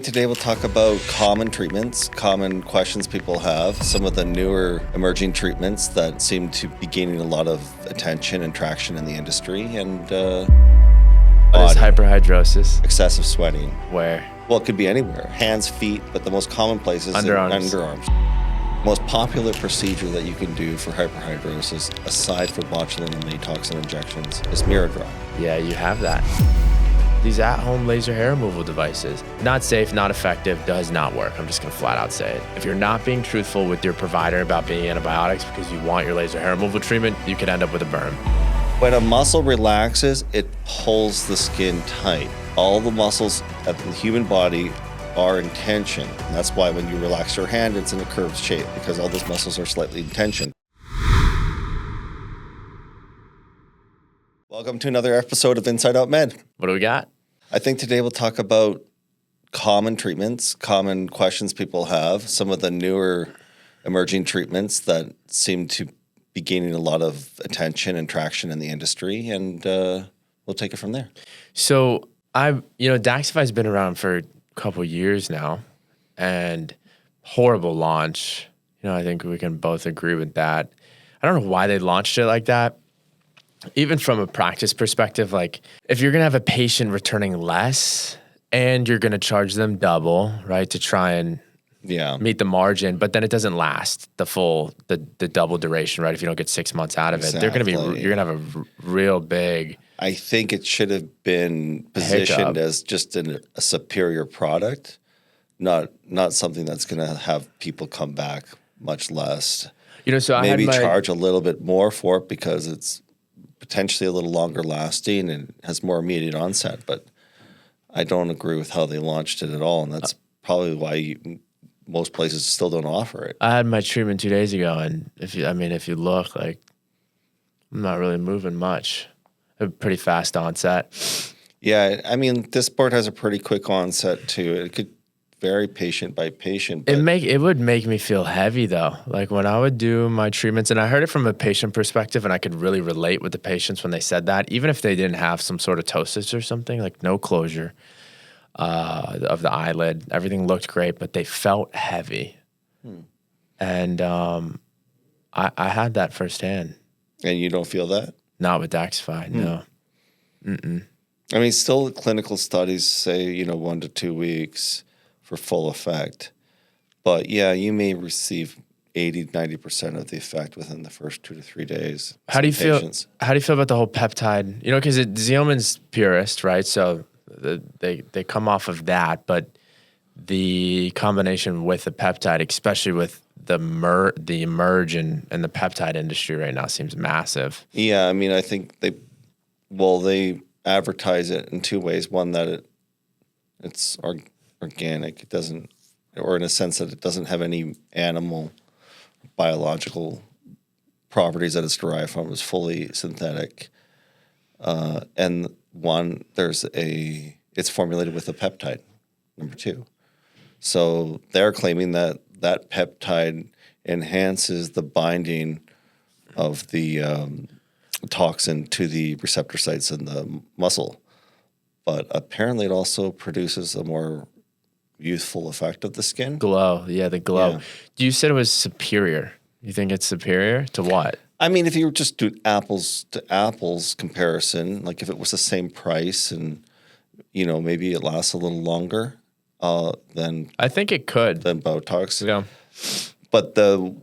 Today we'll talk about common treatments, common questions people have, some of the newer emerging treatments that seem to be gaining a lot of attention and traction in the industry, and what is hyperhidrosis? Excessive sweating. Where? Well, it could be anywhere. Hands, feet, but the most common place is underarms. Most popular procedure that you can do for hyperhidrosis, aside from botulinum toxin injections, is mirror drop. Yeah, you have that. These at-home laser hair removal devices, not safe, not effective, does not work. I'm just gonna flat out say it. If you're not being truthful with your provider about being antibiotics because you want your laser hair removal treatment, you could end up with a burn. When a muscle relaxes, it pulls the skin tight. All the muscles of the human body are in tension. And that's why when you relax your hand, it's in a curved shape, because all those muscles are slightly in tension. Welcome to another episode of Inside Out Med. What do we got? I think today we'll talk about common treatments, common questions people have, some of the newer emerging treatments that seem to be gaining a lot of attention and traction in the industry, and we'll take it from there. So Daxifi has been around for a couple years now, and horrible launch. I think we can both agree with that. I don't know why they launched it like that. Even from a practice perspective, like if you're going to have a patient returning less and you're going to charge them double, right, to try and meet the margin, but then it doesn't last the double duration, right? If you don't get 6 months out of it, you're going to have a real big. I think it should have been positioned as just a superior product, not something that's going to have people come back much less. So maybe charge a little bit more for it because it's potentially a little longer lasting and has more immediate onset, but I don't agree with how they launched it at all, and that's probably why most places still don't offer it. I had my treatment 2 days ago, and if you look, like, I'm not really moving much. A pretty fast onset. Yeah, Disport has a pretty quick onset too. It could vary patient by patient. It would make me feel heavy though. Like when I would do my treatments, and I heard it from a patient perspective, and I could really relate with the patients when they said that, even if they didn't have some sort of ptosis or something, like no closure of the eyelid, everything looked great, but they felt heavy. And I had that firsthand. And you don't feel that? Not with Daxifi, no. Mm-mm. Still clinical studies say, 1 to 2 weeks for full effect. But yeah, you may receive 80-90% of the effect within the first 2 to 3 days. How do you feel about the whole peptide? Because Zemin's purest, right? So they come off of that, but the combination with the peptide, especially with the emerge and the peptide industry right now, seems massive. Yeah, I think they advertise it in two ways. One, that it's organic. It doesn't, or in a sense that it doesn't have any animal biological properties that it's derived from. It's fully synthetic. And one, it's formulated with a peptide, number 2. So they're claiming that peptide enhances the binding of the toxin to the receptor sites in the muscle. But apparently it also produces a more youthful effect of the skin. Glow, yeah, the glow. Yeah. You said it was superior. You think it's superior to what? If you were just doing apples to apples comparison, like if it was the same price and, maybe it lasts a little longer, then I think it could. Than Botox. Yeah. But the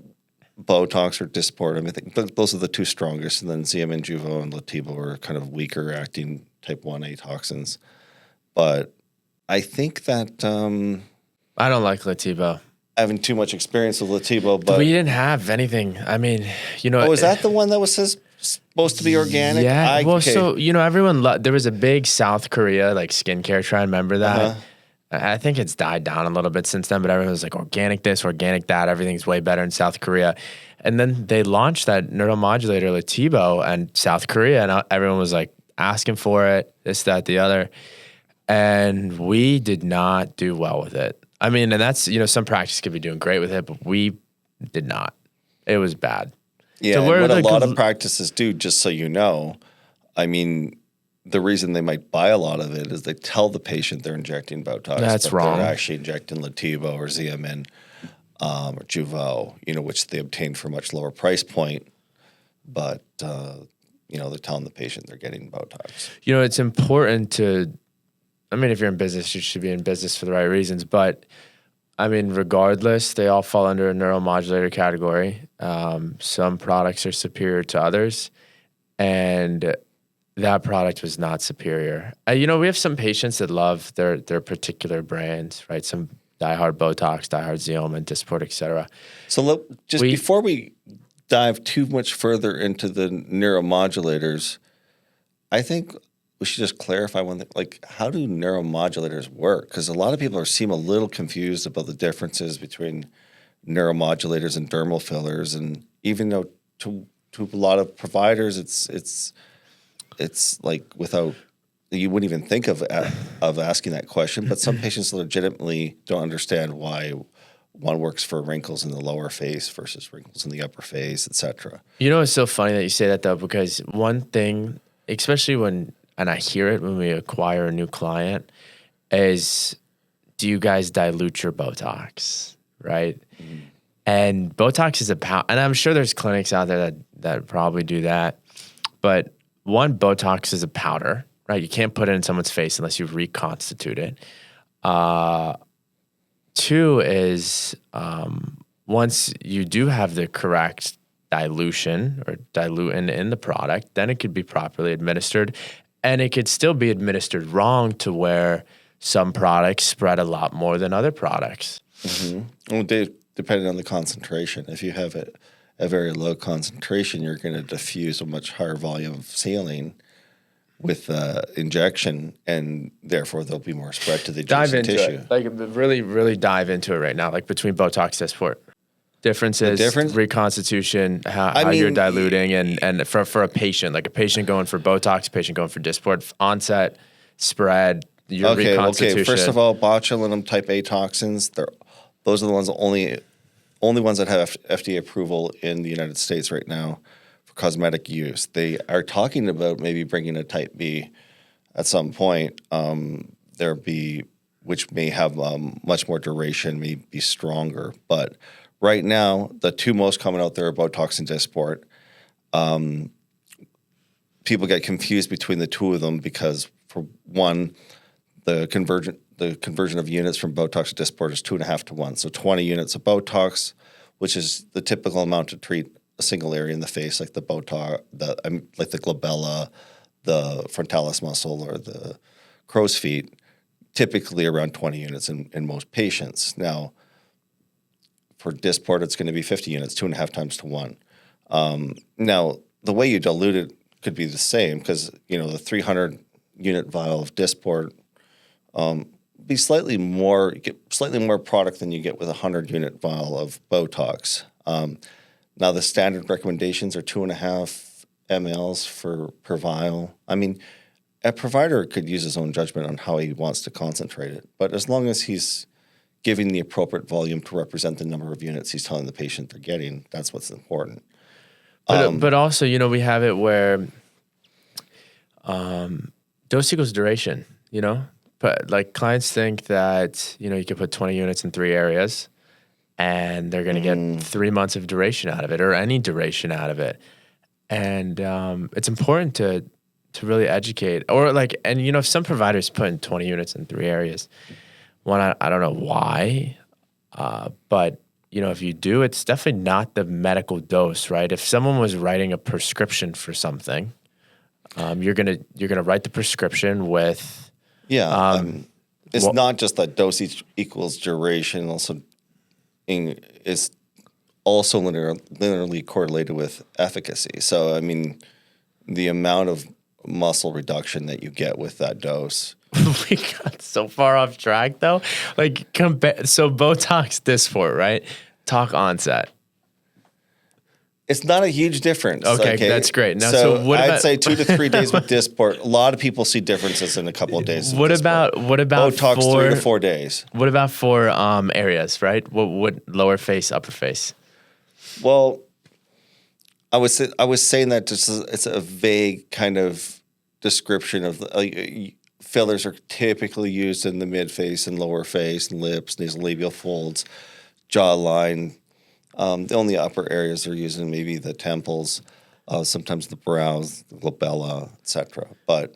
Botox or Disport, I think those are the two strongest, and then Zemin, Juvo, and Lativo are kind of weaker acting type 1A toxins. But I think that I don't like Lativo. Having too much experience with Lativo, but we didn't have anything. is that the one that was supposed to be organic? Yeah. So everyone there was a big South Korea skincare trend. Remember that? Uh-huh. I think it's died down a little bit since then, but everyone was like, organic this, organic that. Everything's way better in South Korea. And then they launched that neuromodulator, Lativo, and South Korea, and everyone was like asking for it, this, that, the other. And we did not do well with it. And that's, some practice could be doing great with it, but we did not. It was bad. Yeah, so what a lot of practices do, just so you know, the reason they might buy a lot of it is they tell the patient they're injecting Botox. That's wrong. They're actually injecting Lativo or Zemin or Juvo, which they obtain for a much lower price point. But, they're telling the patient they're getting Botox. It's important to, if you're in business, you should be in business for the right reasons. But, regardless, they all fall under a neuromodulator category. Some products are superior to others. And that product was not superior. We have some patients that love their particular brands, right? Some diehard Botox, diehard Zemin, Disport, et cetera. So before we dive too much further into the neuromodulators, I think we should just clarify one thing. Like, how do neuromodulators work? Because a lot of people seem a little confused about the differences between neuromodulators and dermal fillers. And even though to a lot of providers, it's like you wouldn't even think of asking that question. But some patients legitimately don't understand why one works for wrinkles in the lower face versus wrinkles in the upper face, etc. It's so funny that you say that, though, because one thing, especially and I hear it when we acquire a new client, is, do you guys dilute your Botox, right? Mm-hmm. And Botox is and I'm sure there's clinics out there that probably do that. But one, Botox is a powder, right? You can't put it in someone's face unless you reconstitute it. Two is, once you do have the correct dilution or diluent in the product, then it could be properly administered. And it could still be administered wrong to where some products spread a lot more than other products. Mm-hmm. Well, depending on the concentration. If you have a very low concentration, you're going to diffuse a much higher volume of saline with injection, and therefore there'll be more spread to the adjacent tissue. It. Like, really, really dive into it right now, like between Botox and Disport. Differences, reconstitution, how you're diluting, and for a patient, like a patient going for Botox, a patient going for Disport, onset, spread, your reconstitution. Okay. First of all, botulinum type A toxins, those are the ones only ones that have FDA approval in the United States right now for cosmetic use. They are talking about maybe bringing a type B at some point. Which may have much more duration, may be stronger, but right now, the two most common out there are Botox and Disport. People get confused between the two of them because, for one, the conversion of units from Botox to Disport is 2.5 to 1. So 20 units of Botox, which is the typical amount to treat a single area in the face, like the Botox, like the glabella, the frontalis muscle, or the crow's feet. Typically around 20 units in most patients. Now, for Disport, it's going to be 50 units, 2.5 times to 1. Now, the way you dilute it could be the same because, the 300-unit vial of Disport be slightly more product than you get with a 100-unit vial of Botox. Now, the standard recommendations are 2.5 mLs per vial. A provider could use his own judgment on how he wants to concentrate it, but as long as he's giving the appropriate volume to represent the number of units he's telling the patient they're getting, that's what's important. But also, we have it where dose equals duration, But like clients think that, you can put 20 units in 3 areas and they're going to get 3 months of duration out of it or any duration out of it. And it's important to really educate if some providers put in 20 units in 3 areas, one, I don't know why, but if you do, it's definitely not the medical dose, right? If someone was writing a prescription for something, you're gonna write the prescription with it's not just that dose equals duration. Also, is also linearly correlated with efficacy. So the amount of muscle reduction that you get with that dose. We got so far off track though. So Botox, Disport, right? Talk onset. It's not a huge difference. Okay, that's great. Now, so what I'd say 2 to 3 days with Disport. A lot of people see differences in a couple of days. What about Botox 3 to 4 days? What about for areas, right? What lower face, upper face? Well, I was saying that it's a vague kind of description of fillers are typically used in the mid face and lower face and lips, nasolabial folds, jawline. The only upper areas they're using maybe the temples, sometimes the brows, the glabella, etc. But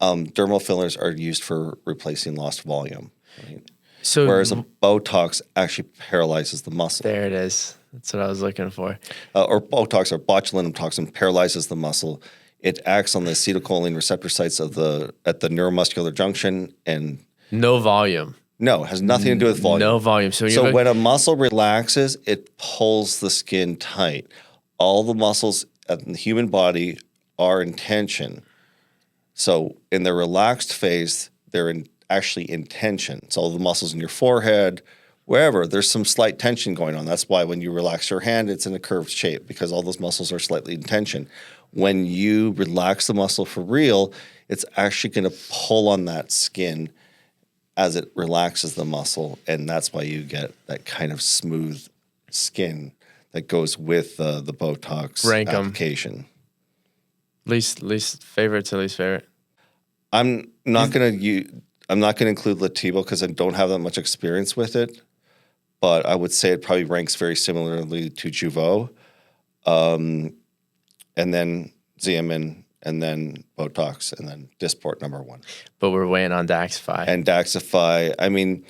dermal fillers are used for replacing lost volume. Right? So whereas a Botox actually paralyzes the muscle. there it is. That's what I was looking for. Or Botox or botulinum toxin paralyzes the muscle. It acts on the acetylcholine receptor sites at the neuromuscular junction and No volume. no, it has nothing to do with volume. No volume. So when a muscle relaxes, it pulls the skin tight. All the muscles in the human body are in tension. So in the relaxed phase, they're actually in tension. So all the muscles in your forehead, wherever, there's some slight tension going on. That's why when you relax your hand, it's in a curved shape because all those muscles are slightly in tension. When you relax the muscle for real, it's actually going to pull on that skin as it relaxes the muscle, and that's why you get that kind of smooth skin that goes with the Botox application. Least favorite to least favorite. I'm not going to include Latibo because I don't have that much experience with it, but I would say it probably ranks very similarly to Juvo, and then Zemin, and then Botox, and then Disport number 1. But we're waiting on Daxify. And Daxify, I mean,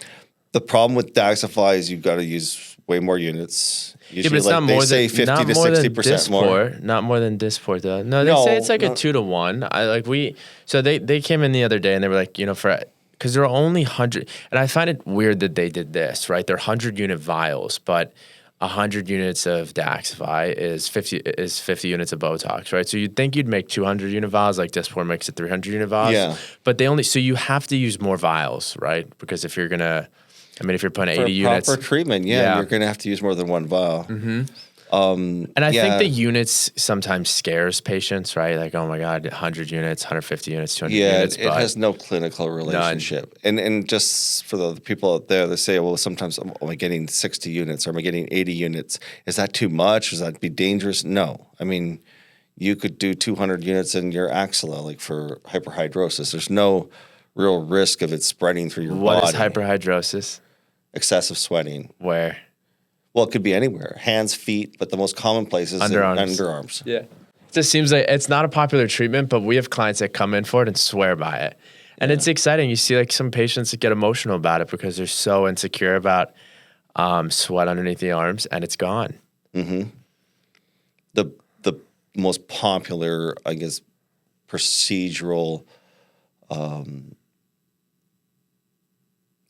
the problem with Daxify is you've got to use way more units. Usually, but it's not more than 50 to more 60% more. Not more than Disport though. No, they say it's like a 2-to-1. So they came in the other day and they were like, because there are only 100, and I find it weird that they did this, right? They're 100-unit vials, but 100 units of Daxify is 50 units of Botox, right? So you'd think you'd make 200-unit vials, like Disport makes it 300-unit vials. Yeah. But so you have to use more vials, right? Because if you're putting For 80 units. proper treatment, you're going to have to use more than one vial. Mm-hmm. And I think the units sometimes scares patients, right? Like, oh my God, 100 units, 150 units, 200 units. Yeah, it has no clinical relationship. And just for the people out there that say, well, sometimes am I getting 60 units or am I getting 80 units? Is that too much? Does that be dangerous? No. I mean, you could do 200 units in your axilla, like for hyperhidrosis. There's no real risk of it spreading through your body. What is hyperhidrosis? Excessive sweating. Where? Well, it could be anywhere. Hands, feet, but the most common place is underarms. Yeah. It just seems like it's not a popular treatment, but we have clients that come in for it and swear by it. And it's exciting. You see like some patients that get emotional about it because they're so insecure about sweat underneath the arms, and it's gone. Mm-hmm. The most popular, I guess, procedural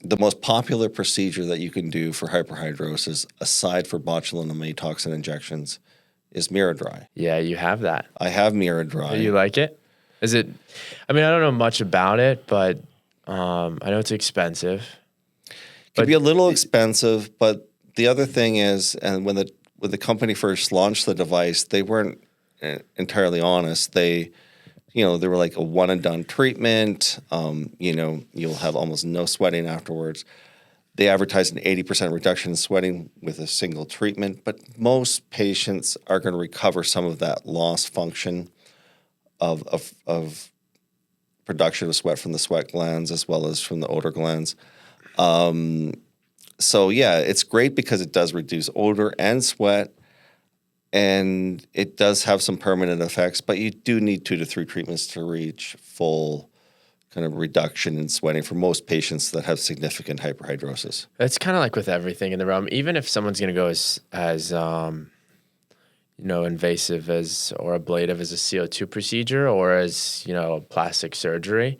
the most popular procedure that you can do for hyperhidrosis, aside for botulinum toxin injections, is mirror dry. Yeah, you have that. I have mirror dry. You like it? Is it? I mean, I don't know much about it, but I know it's expensive. It can be a little expensive, but the other thing is, and when the company first launched the device, they weren't entirely honest. They were like a one-and-done treatment. You'll have almost no sweating afterwards. They advertised an 80% reduction in sweating with a single treatment, but most patients are going to recover some of that lost function of production of sweat from the sweat glands as well as from the odor glands. It's great because it does reduce odor and sweat. And it does have some permanent effects, but you do need 2 to 3 treatments to reach full kind of reduction in sweating for most patients that have significant hyperhidrosis. It's kind of like with everything in the realm. Even if someone's going to go as invasive or ablative as a CO2 procedure or as, plastic surgery,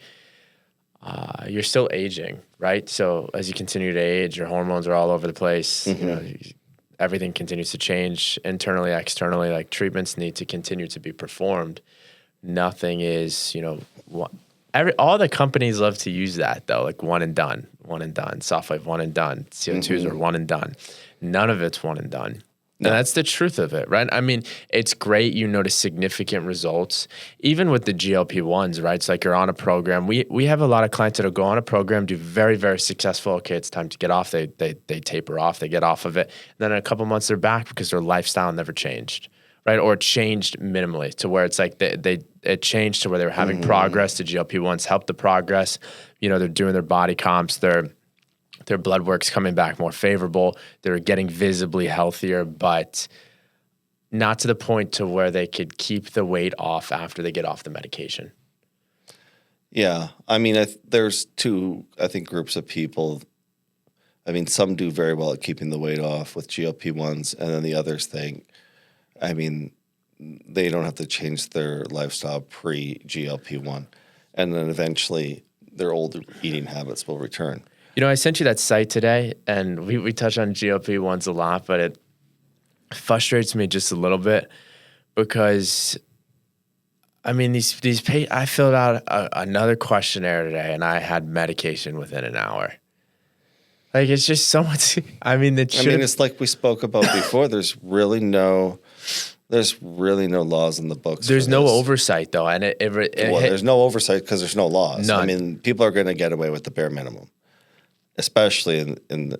you're still aging, right? So as you continue to age, your hormones are all over the place. Mm-hmm. Everything continues to change internally, externally. Like treatments need to continue to be performed. Nothing is, all the companies love to use that though, like one and done, soft wave, one and done. CO2s are one and done. None of it's one and done. No. And that's the truth of it, right? I mean, it's great you notice significant results, even with the GLP-1s, right? It's like you're on a program. We have a lot of clients that'll go on a program, do very, very successful. Okay, it's time to get off. They taper off. They get off of it. And then in a couple months, they're back because their lifestyle never changed, right? Or it changed minimally to where it's like it changed to where they were having progress. The GLP-1s helped the progress. They're doing their body comps. Their blood work's coming back more favorable. They're getting visibly healthier, but not to the point to where they could keep the weight off after they get off the medication. Yeah. I mean, there's two, I think, groups of people. I mean, some do very well at keeping the weight off with GLP-1s, and then the others think, I mean, they don't have to change their lifestyle pre-GLP-1. And then eventually their old eating habits will return. I sent you that site today, and we touch on GLP-1s a lot, but it frustrates me just a little bit because, I mean, I filled out another questionnaire today, and I had medication within an hour. Like, it's just so much. I mean, it's like we spoke about before. There's really no laws in the books. There's no oversight, though, and there's no oversight because there's no laws. None. I mean, people are going to get away with the bare minimum, especially in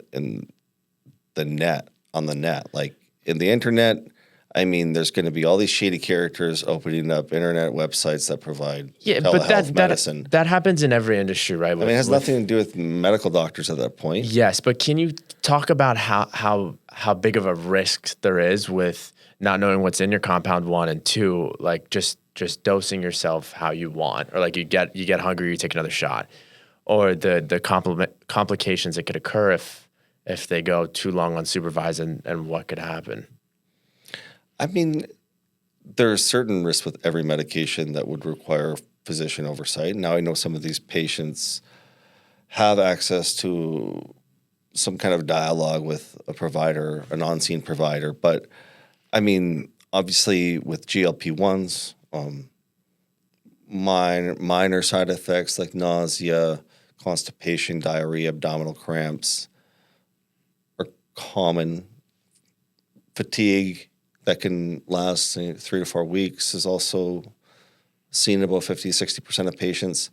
the net, on the net. Like in the internet, I mean, there's going to be all these shady characters opening up internet websites that provide telehealth medicine. That happens in every industry, right? It has nothing to do with medical doctors at that point. Yes, but can you talk about how big of a risk there is with not knowing what's in your compound 1 and 2, like just dosing yourself how you want, or like you get hungry, you take another shot, or the complications that could occur if they go too long unsupervised and what could happen? I mean, there are certain risks with every medication that would require physician oversight. Now I know some of these patients have access to some kind of dialogue with a provider, an on-scene provider. But, I mean, obviously with GLP-1s, minor side effects like nausea, constipation, diarrhea, abdominal cramps are common. Fatigue that can last 3 to 4 weeks is also seen in about 50-60% of patients.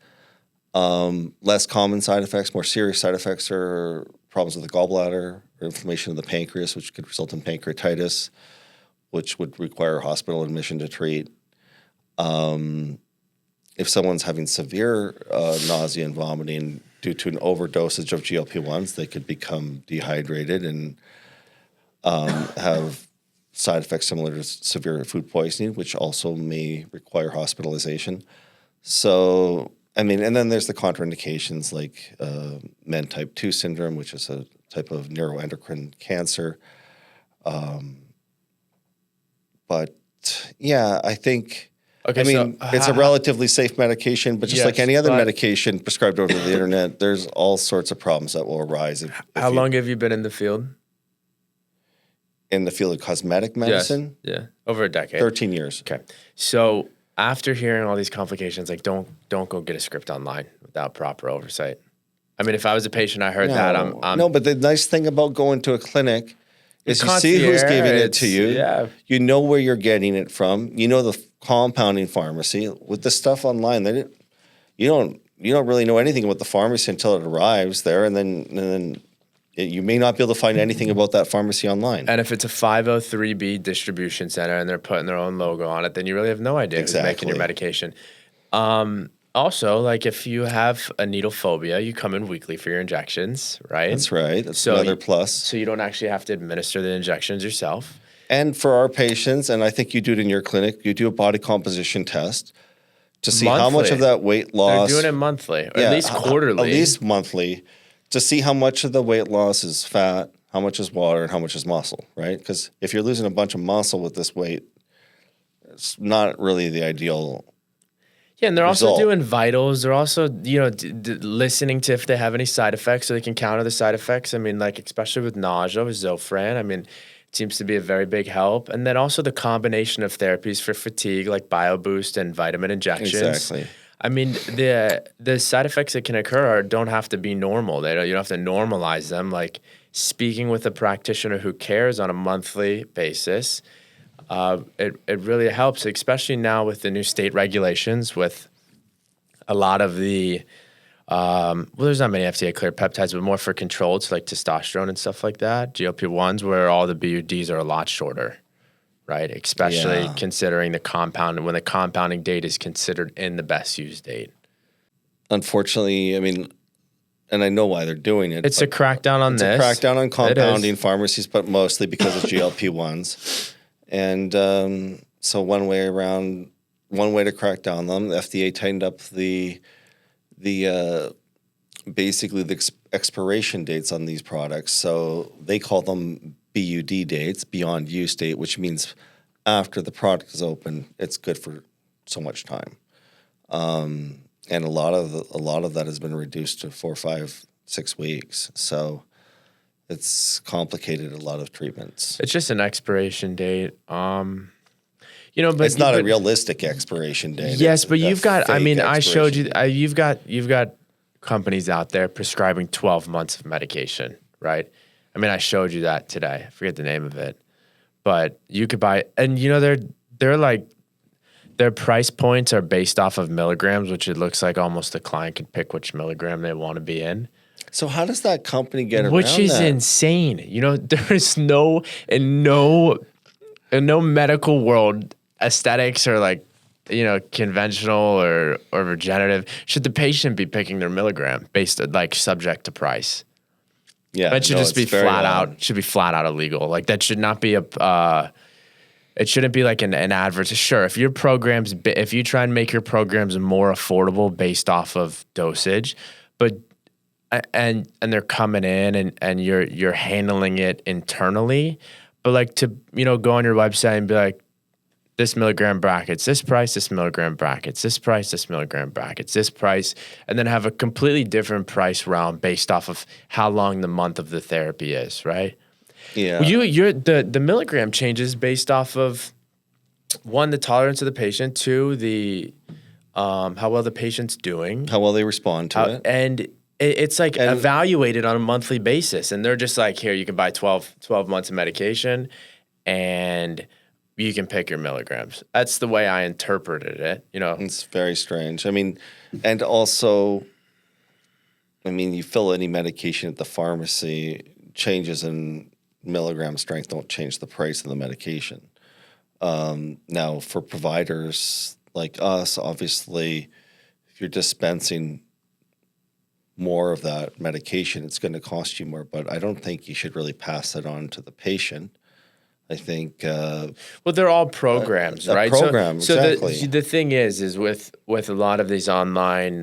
Less common side effects, more serious side effects are problems with the gallbladder or inflammation of the pancreas, which could result in pancreatitis, which would require hospital admission to treat. If someone's having severe nausea and vomiting due to an overdosage of GLP-1s, they could become dehydrated and have side effects similar to severe food poisoning, which also may require hospitalization. So, I mean, and then there's the contraindications like MEN type 2 syndrome, which is a type of neuroendocrine cancer. But yeah, I think, it's a relatively safe medication, but just like any other medication prescribed over the internet, there's all sorts of problems that will arise. How long have you been in the field? In the field of cosmetic medicine? Yes. Yeah, over a decade. 13 years. Okay. So after hearing all these complications, like don't go get a script online without proper oversight. I mean, if I was a patient, I heard that. No, but the nice thing about going to a clinic is you see who's giving it to you. Yeah. You know where you're getting it from. You know the compounding pharmacy. With the stuff online, you don't really know anything about the pharmacy until it arrives there, and then you may not be able to find anything about that pharmacy online. And if it's a 503B distribution center and they're putting their own logo on it, then you really have no idea who's making your medication. Also, like if you have a needle phobia, you come in weekly for your injections, right? That's right. That's another plus. So you don't actually have to administer the injections yourself. And for our patients, and I think you do it in your clinic, you do a body composition test to see how much of that weight loss. They're doing it monthly, or at least quarterly. At least monthly, to see how much of the weight loss is fat, how much is water, and how much is muscle, right? Because if you're losing a bunch of muscle with this weight, it's not really the ideal. Yeah, and they're also doing vitals. They're also, listening to if they have any side effects so they can counter the side effects. I mean, like, especially with nausea, with Zofran, I mean, it seems to be a very big help. And then also the combination of therapies for fatigue, like BioBoost and vitamin injections. Exactly. I mean, the side effects that can occur don't have to be normal. You don't have to normalize them. Like speaking with a practitioner who cares on a monthly basis, it really helps, especially now with the new state regulations with a lot of the, there's not many FDA cleared peptides, but more for controlled, so like testosterone and stuff like that, GLP-1s, where all the BUDs are a lot shorter, right? Especially Yeah. considering the compound, when the compounding date is considered in the best use date. Unfortunately, I mean, and I know why they're doing it. It's a crackdown on It's this. a crackdown on compounding is. pharmacies, but mostly because of GLP-1s. And so one way to crack down on them, the FDA tightened up the basically the expiration dates on these products. So they call them BUD dates, beyond use date, which means after the product is open, it's good for so much time. And a lot of that has been reduced to 4, 5, 6 weeks. So it's complicated a lot of treatments. It's just an expiration date. But it's not a realistic expiration date. Yes, but you've got. I mean, I showed you. Date. You've got companies out there prescribing 12 months of medication, right? I mean, I showed you that today. I forget the name of it, but you could buy, and they're like, their price points are based off of milligrams, which it looks like almost the client can pick which milligram they want to be in. So how does that company get around Which is that? insane. There is no medical world, aesthetics or like, conventional or regenerative, should the patient be picking their milligram based like subject to price? Yeah, that should just be flat out illegal. Like that should not be it shouldn't be like an advert. Sure, if you try and make your programs more affordable based off of dosage, but and they're coming in and you're handling it internally, but like to go on your website and be like, this milligram brackets, this price, this milligram brackets, this price, this milligram brackets, this price, and then have a completely different price round based off of how long the month of the therapy is, right? Yeah. The milligram changes based off of, one, the tolerance of the patient, two, the how well the patient's doing, how well they respond to it, and it's like evaluated on a monthly basis, and they're just like, here, you can buy 12 months of medication, and you can pick your milligrams. That's the way I interpreted it. It's very strange. I mean, and also, you fill any medication at the pharmacy, changes in milligram strength don't change the price of the medication. Now, for providers like us, obviously, if you're dispensing more of that medication, it's going to cost you more. But I don't think you should really pass that on to the patient. I think. Well, they're all programs, right? Program, so exactly. The thing is with a lot of these online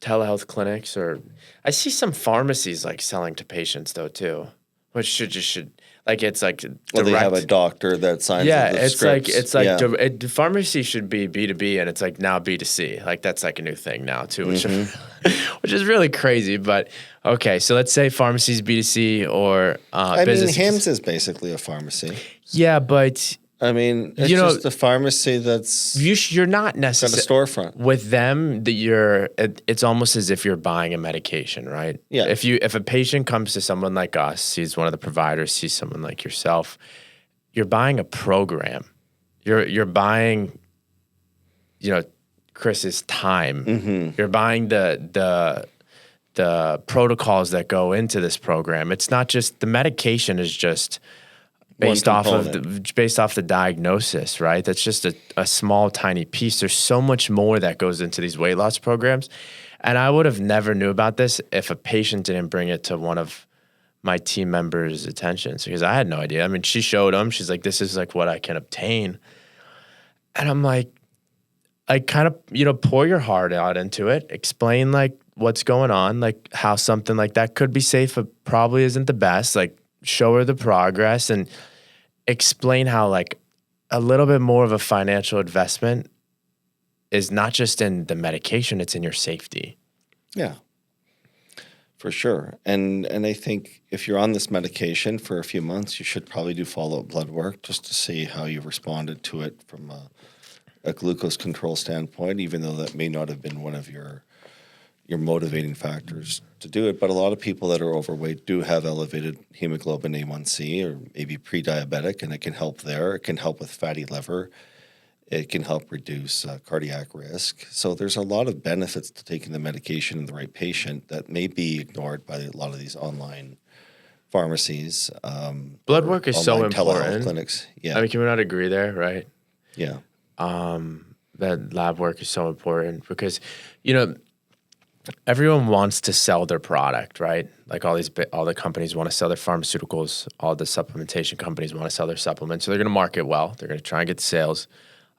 telehealth clinics, or I see some pharmacies like selling to patients though too, which should like it's like direct. Well, they have a doctor that signs the scripts. The pharmacy should be B2B, and it's like now B2C. Like that's like a new thing now too, which is really crazy. But okay, so let's say pharmacy's B2C or business. Hims is basically a pharmacy. Yeah, but it's just a pharmacy that's you're not necessarily got a storefront with them. It's almost as if you're buying a medication, right? Yeah. If a patient comes to someone like us, sees one of the providers, sees someone like yourself, you're buying a program. You're buying, Chris's time. Mm-hmm. You're buying the protocols that go into this program. It's not just the medication is just based off the diagnosis, right? That's just a small, tiny piece. There's so much more that goes into these weight loss programs. And I would have never knew about this if a patient didn't bring it to one of my team members' attentions, because I had no idea. She showed them. She's like, this is like what I can obtain. And I'm like, kind of, pour your heart out into it. Explain like what's going on, like how something like that could be safe, but probably isn't the best. Like show her the progress and explain how like a little bit more of a financial investment is not just in the medication, it's in your safety. Yeah, for sure. And I think if you're on this medication for a few months, you should probably do follow-up blood work just to see how you responded to it from a glucose control standpoint, even though that may not have been one of your motivating factors to do it. But a lot of people that are overweight do have elevated hemoglobin A1C or maybe pre-diabetic, and it can help there. It can help with fatty liver. It can help reduce cardiac risk. So there's a lot of benefits to taking the medication in the right patient that may be ignored by a lot of these online pharmacies. Blood work is so online telehealth important. clinics. Yeah. I mean, can we not agree there, right? Yeah. That lab work is so important because, you know, everyone wants to sell their product, right? Like all the companies want to sell their pharmaceuticals, all the supplementation companies want to sell their supplements. So they're going to market well. They're going to try and get sales.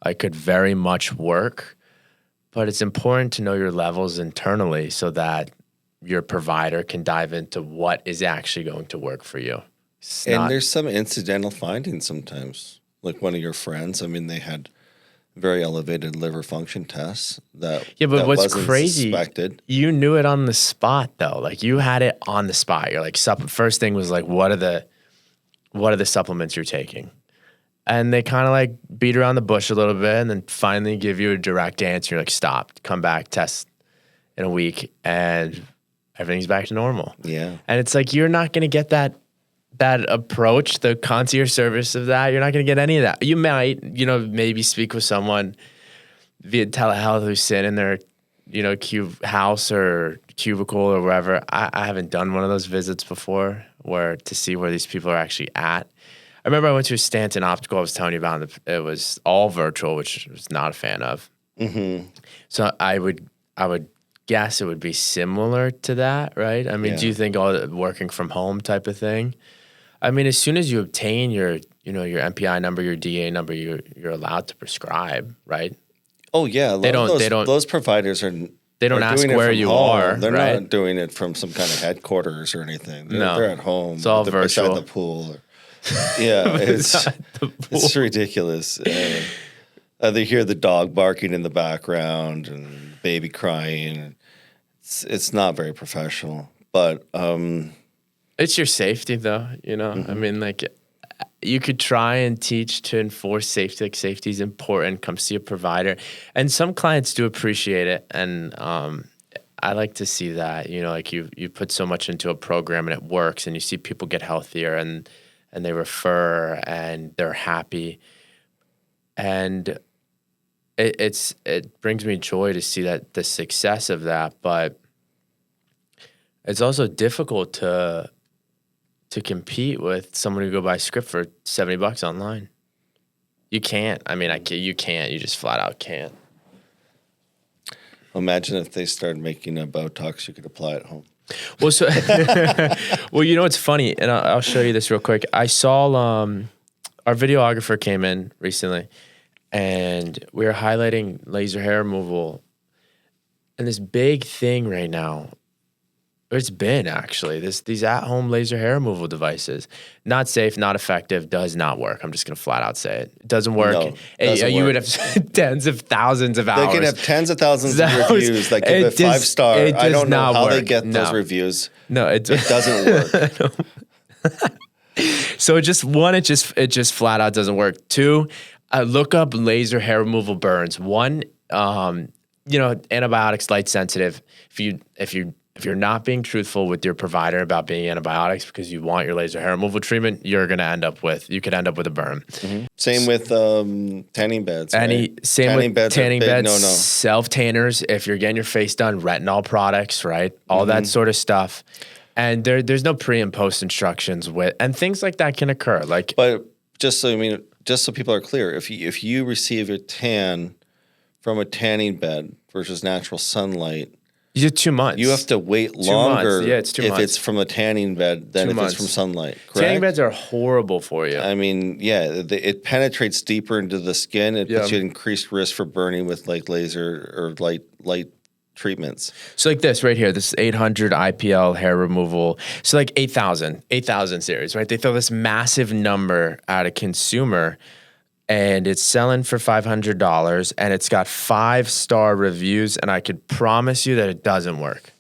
It could very much work, but it's important to know your levels internally so that your provider can dive into what is actually going to work for you. There's some incidental findings sometimes. Like one of your friends, I mean, they had very elevated liver function tests that what's wasn't crazy, suspected. You knew it on the spot though. Like you had it on the spot. You're like, first thing was like, what are the supplements you're taking? And they kind of like beat around the bush a little bit and then finally give you a direct answer. You're like, stop, come back, test in a week, and everything's back to normal. Yeah. And it's like, you're not going to get that approach, the concierge service of that. You're not going to get any of that. You might, maybe speak with someone via telehealth who's sitting in their, house or cubicle or wherever. I haven't done one of those visits before to see where these people are actually at. I remember I went to a Stanton Optical I was telling you about. It was all virtual, which I was not a fan of. Mm-hmm. So I would guess it would be similar to that, right? I mean, Do you think all the working from home type of thing? I mean, as soon as you obtain your MPI number, your DA number, you're allowed to prescribe, right? Oh yeah, those providers are. They don't ask where you are. They're right? not doing it from some kind of headquarters or anything. They're at home. It's all virtual. Beside the pool. Yeah, it's ridiculous. They hear the dog barking in the background and baby crying. It's not very professional, but it's your safety though. Mm-hmm. I mean, like you could try and teach to enforce safety. Like safety is important. Come see a provider, and some clients do appreciate it. And I like to see that. Like you put so much into a program and it works, and you see people get healthier and they refer and they're happy. And it brings me joy to see that the success of that, but it's also difficult to compete with someone who go buy a script for $70 online. You can't. I mean, you can't. You just flat out can't. Imagine if they started making a Botox you could apply at home. Well, so it's funny, and I'll show you this real quick. I saw our videographer came in recently, and we were highlighting laser hair removal, and this big thing right now. It's been actually these at-home laser hair removal devices, not safe, not effective, does not work. I'm just gonna flat out say it doesn't work. No, doesn't you work. would have tens of thousands of hours. They can have tens of thousands of reviews that give it 5-star. I don't know how they get those reviews. No, it doesn't work. So it just flat out doesn't work. 2, look up laser hair removal burns. 1, antibiotics, light sensitive. If you're not being truthful with your provider about being antibiotics because you want your laser hair removal treatment, you could end up with a burn. Mm-hmm. Same with tanning beds. Tanning beds, self-tanners. If you're getting your face done, retinol products, right? All that sort of stuff. And there's no pre and post instructions and things like that can occur. But just so people are clear, if you receive a tan from a tanning bed versus natural sunlight, you have 2 months. You have to wait longer. Yeah, it's 2 months. If it's from a tanning bed than if it's from sunlight. Correct? Tanning beds are horrible for you. I mean, it penetrates deeper into the skin. It puts you at increased risk for burning with like laser or light treatments. So like this right here, this 800 IPL hair removal. So like 8,000 series, right? They throw this massive number at a consumer, and it's selling for $500, and it's got 5-star reviews, and I could promise you that it doesn't work.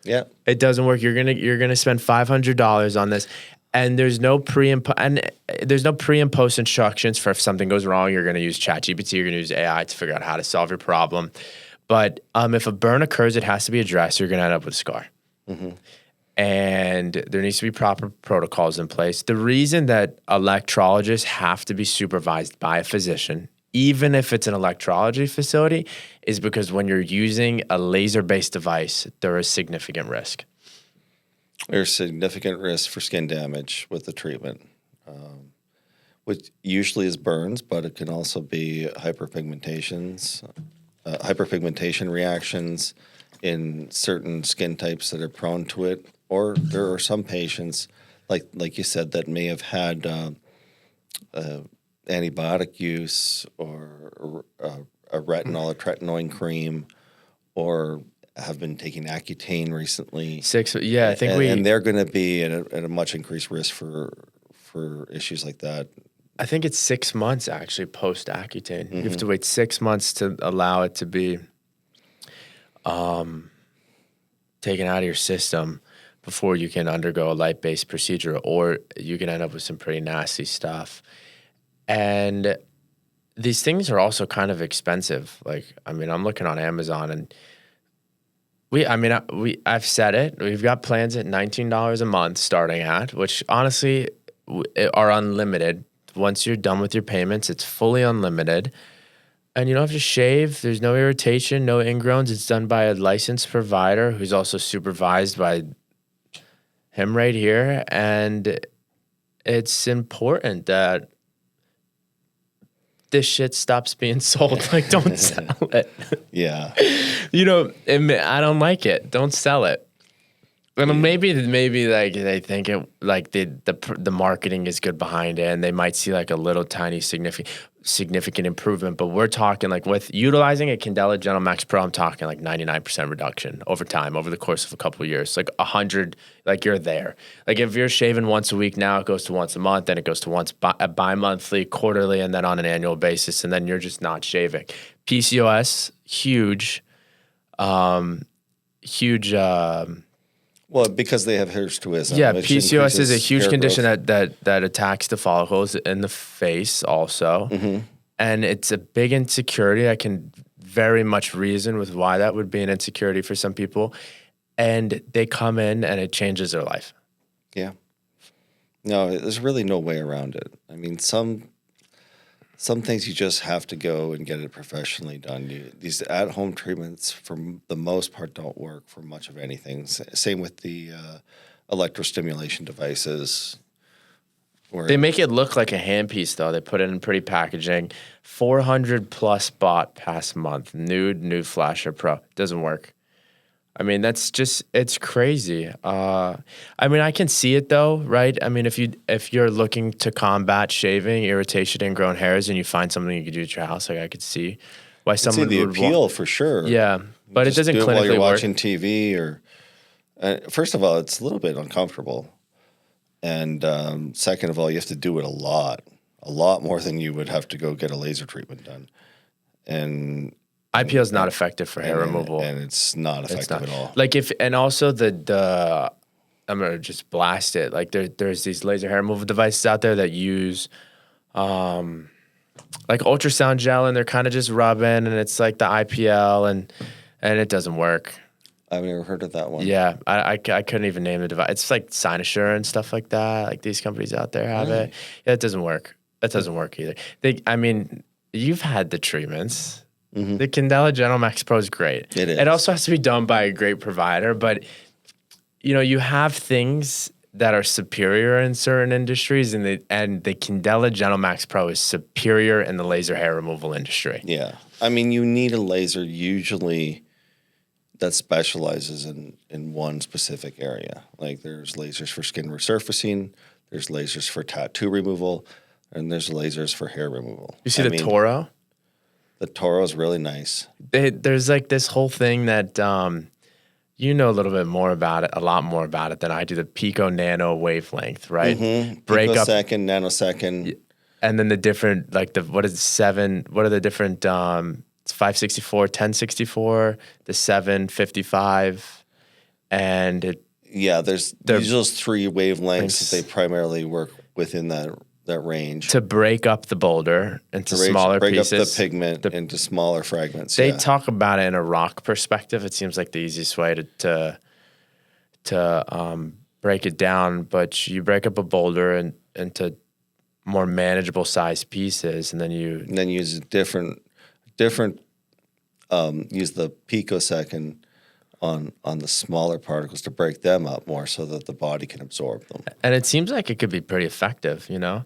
Yeah, it doesn't work. You're gonna spend $500 on this, and there's no pre and post instructions for if something goes wrong. You're gonna use ChatGPT. You're gonna use AI to figure out how to solve your problem. But if a burn occurs, it has to be addressed. You're gonna end up with a scar. Mm-hmm. And there needs to be proper protocols in place. The reason that electrologists have to be supervised by a physician, even if it's an electrology facility, is because when you're using a laser-based device, there is significant risk. There's significant risk for skin damage with the treatment, which usually is burns, but it can also be hyperpigmentation reactions in certain skin types that are prone to it. Or there are some patients, like you said, that may have had antibiotic use or a retinol or tretinoin cream, or have been taking Accutane recently. I think and they're going to be at a much increased risk for issues like that. I think it's 6 months actually post Accutane. You have to wait 6 months to allow it to be taken out of your system before you can undergo a light-based procedure, or you can end up with some pretty nasty stuff. And these things are also kind of expensive. Like, I mean, I'm looking on Amazon, and I've said it. We've got plans at $19 a month starting at, which honestly are unlimited. Once you're done with your payments, it's fully unlimited. And you don't have to shave. There's no irritation, no ingrowns. It's done by a licensed provider who's also supervised by him right here. And it's important that this shit stops being sold. Like, don't sell it. Yeah. I don't like it. Don't sell it. And maybe like they think it like the marketing is good behind it, and they might see like a little tiny significant improvement. But we're talking like with utilizing a Candela Gentle Max Pro, I'm talking like 99% reduction over time, over the course of a couple of years, like 100. Like you're there. Like if you're shaving once a week now, it goes to once a month, then it goes to once bi-monthly, quarterly, and then on an annual basis, and then you're just not shaving. PCOS, huge. Well, because they have hirsutism. Yeah, PCOS is a huge condition that attacks the follicles in the face also. And it's a big insecurity. I can very much reason with why that would be an insecurity for some people. And they come in and it changes their life. Yeah. No, there's really no way around it. I mean, some things you just have to go and get it professionally done. These at-home treatments, for the most part, don't work for much of anything. Same with the electrostimulation devices. They make it look like a handpiece, though. They put it in pretty packaging. 400 plus bought past month. Nude Flasher Pro. Doesn't work. I mean, it's crazy. I mean, I can see it though, right? I mean, if you're looking to combat shaving, irritation, ingrown hairs, and you find something you could do at your house, like I could see why someone would would appeal for sure. Yeah, but it doesn't do it clinically while you're work. watching TV or. First of all, it's a little bit uncomfortable, and second of all, you have to do it a lot more than you would have to go get a laser treatment done, and. IPL is not effective for hair removal, and it's not effective at all. Like and also the I'm gonna just blast it. Like there's these laser hair removal devices out there that use, like ultrasound gel, and they're kind of just rubbing, and it's like the IPL, and it doesn't work. I've never heard of that one. Yeah, I couldn't even name the device. It's like Cynosure and stuff like that. Like these companies out there have it. Yeah, it doesn't work. That doesn't work either. I mean, you've had the treatments. The Candela Gentle Max Pro is great. It is. It also has to be done by a great provider, but you have things that are superior in certain industries, and the Candela Gentle Max Pro is superior in the laser hair removal industry. Yeah, I mean, you need a laser usually that specializes in one specific area. Like there's lasers for skin resurfacing, there's lasers for tattoo removal, and there's lasers for hair removal. You see Toro? The Toro is really nice. There's like this whole thing that you know a little bit more about it, a lot more about it than I do. The pico nano wavelength, right? Picosecond, nanosecond, and then the different what are the different? It's 564, 1064, the 755, and there's those three wavelengths that they primarily work within that range to break up the boulder into smaller pieces. Break up the pigment into smaller fragments. They talk about it in a rock perspective. It seems like the easiest way to break it down. But you break up a boulder into more manageable sized pieces, and then use different use the picosecond on the smaller particles to break them up more so that the body can absorb them. And it seems like it could be pretty effective, you know?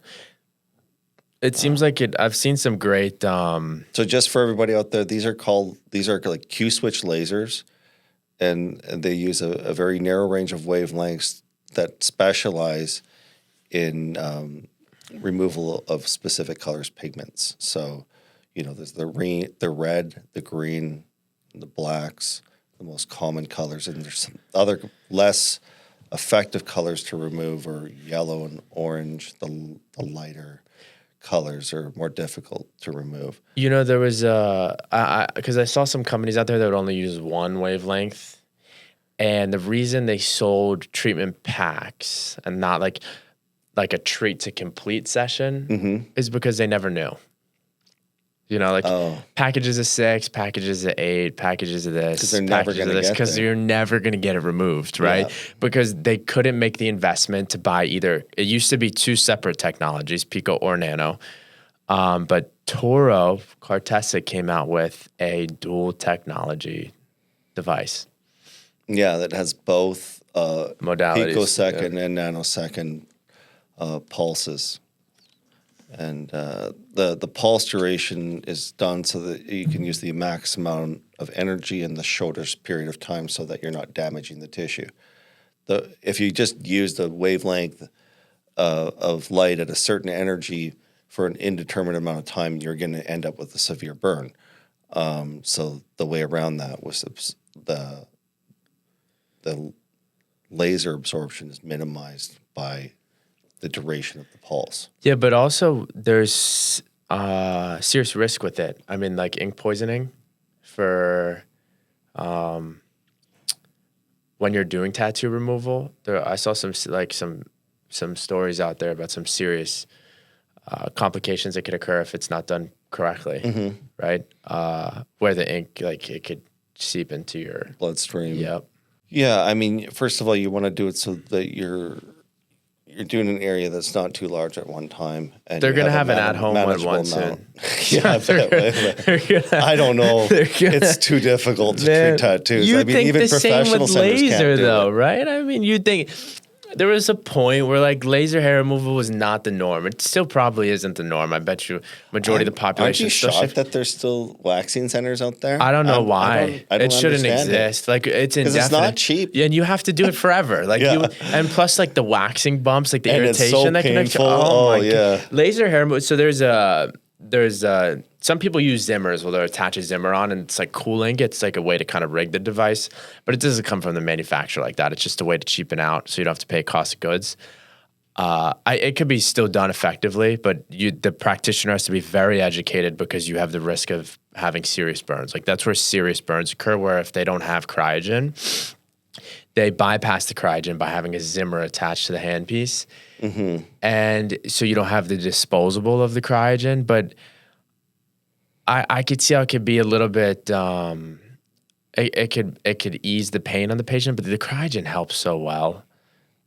It seems like it. I've seen some great. So just for everybody out there, these are like Q-switch lasers, and they use a very narrow range of wavelengths that specialize in removal of specific colors, pigments. So, there's the red, the green, the blacks, the most common colors, and there's some other less effective colors to remove, or yellow and orange, the lighter colors are more difficult to remove. There was because I saw some companies out there that would only use one wavelength, and the reason they sold treatment packs and not like a treat to complete session is because they never knew. Packages of 6, packages of 8, packages of this, because they're never going to get because you're never going to get it removed, right? Yeah. Because they couldn't make the investment to buy either. It used to be 2 separate technologies, Pico or Nano, but Toro Cartesa came out with a dual technology device. Yeah, that has both modalities, picosecond and nanosecond pulses. And the pulse duration is done so that you can use the max amount of energy in the shortest period of time so that you're not damaging the tissue. If you just use the wavelength of light at a certain energy for an indeterminate amount of time, you're going to end up with a severe burn. So the way around that was the laser absorption is minimized by the duration of the pulse. Yeah, but also there's serious risk with it. I mean, like ink poisoning for when you're doing tattoo removal. I saw some stories out there about some serious complications that could occur if it's not done correctly, right? Where the ink, it could seep into your bloodstream. Yep. Yeah, I mean, first of all, you want to do it so that you're doing an area that's not too large at one time. And they're going to have an at-home one soon. Yeah, I don't know. It's too difficult to treat tattoos. You I mean, think even the same with laser, though, it. right? I mean, you think there was a point where laser hair removal was not the norm. It still probably isn't the norm. I bet you majority of the population. Aren't you shocked that there's still waxing centers out there? I don't know why. I don't it shouldn't exist. It's indefinite. It's not cheap. Yeah, and you have to do it forever. And plus the waxing bumps, the and irritation it's so that can painful. my yeah. God. Laser hair removal. So there's some people use Zimmers where they'll attach a Zimmer on and it's cooling. It's a way to kind of rig the device, but it doesn't come from the manufacturer like that. It's just a way to cheapen out so you don't have to pay cost of goods. It could be still done effectively, but the practitioner has to be very educated because you have the risk of having serious burns. That's where serious burns occur, where if they don't have cryogen, they bypass the cryogen by having a Zimmer attached to the handpiece. And so you don't have the disposable of the cryogen, but I could see how it could be a little bit, it could ease the pain on the patient, but the cryogen helps so well.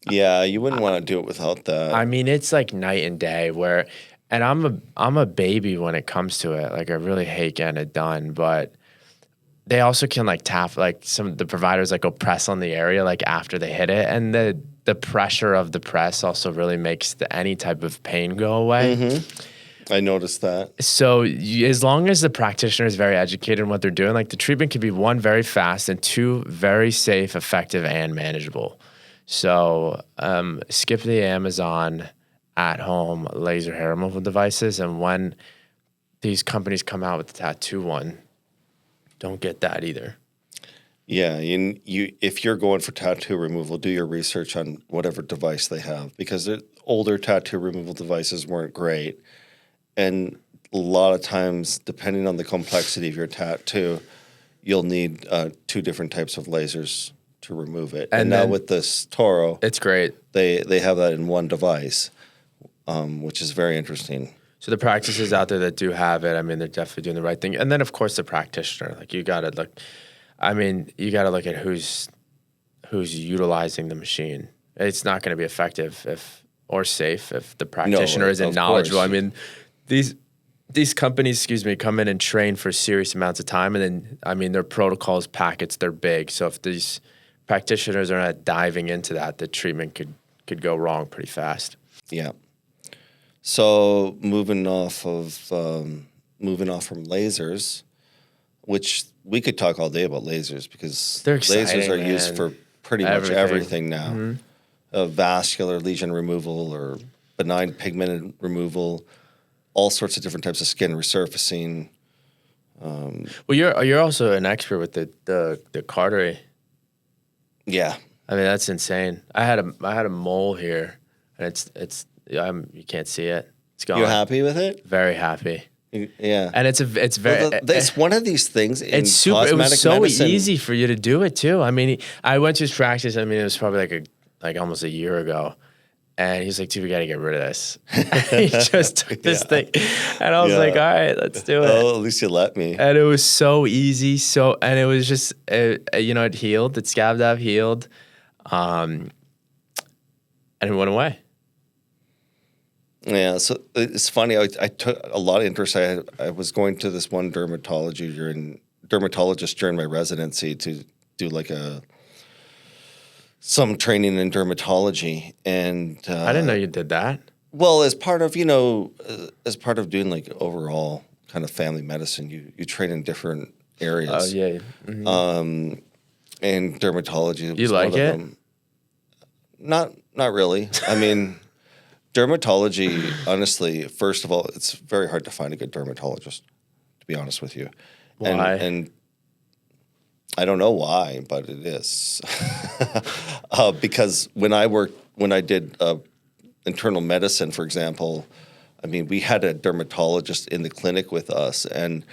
Yeah, you wouldn't want to do it without that. I mean, it's night and day and I'm a baby when it comes to it. I really hate getting it done, but they also can tap, some of the providers go press on the area after they hit it. And the pressure of the press also really makes any type of pain go away. I noticed that. So as long as the practitioner is very educated in what they're doing, the treatment can be 1, very fast, and 2, very safe, effective, and manageable. So skip the Amazon at-home laser hair removal devices, and when these companies come out with the tattoo one, don't get that either. Yeah, if you're going for tattoo removal, do your research on whatever device they have, because the older tattoo removal devices weren't great. And a lot of times, depending on the complexity of your tattoo, you'll need 2 different types of lasers to remove it. And now with this Toro, it's great. They have that in one device, which is very interesting. So the practices out there that do have it, I mean, they're definitely doing the right thing. And then, of course, the practitioner. You got to look. I mean, you got to look at who's utilizing the machine. It's not going to be effective or safe if the practitioner isn't knowledgeable. I mean, these these companies, come in and train for serious amounts of time, and then their protocols, packets, they're big. So if these practitioners are not diving into that, the treatment could go wrong pretty fast. Yeah. So moving off from lasers, which we could talk all day about lasers because they're exciting, lasers are used for pretty much everything now. Mm-hmm. Vascular lesion removal or benign pigment removal, all sorts of different types of skin resurfacing. Well, you're also an expert with the cautery. Yeah, that's insane. I had a mole here, and you can't see it. It's gone. You're happy with it? Very happy. Yeah, and it's very. It's one of these things. It's super. It was so easy for you to do it too. I went to his practice. It was probably like almost a year ago, and he's like, "Dude, we got to get rid of this." He just took this thing, and I was like, "All right, let's do it." Oh, at least you let me. And it was so easy. And it was just, it healed. The scab have healed, and it went away. Yeah, so it's funny. I took a lot of interest. I was going to this one dermatologist during my residency to do like some training in dermatology, and I didn't know you did that. Well, as part of doing like overall kind of family medicine, you train in different areas. Oh yeah. Mm-hmm. And dermatology. You like it? Not really. Dermatology, honestly, first of all, it's very hard to find a good dermatologist, to be honest with you. Why? And I don't know why, but it is. Because when I did internal medicine, for example, we had a dermatologist in the clinic with us, and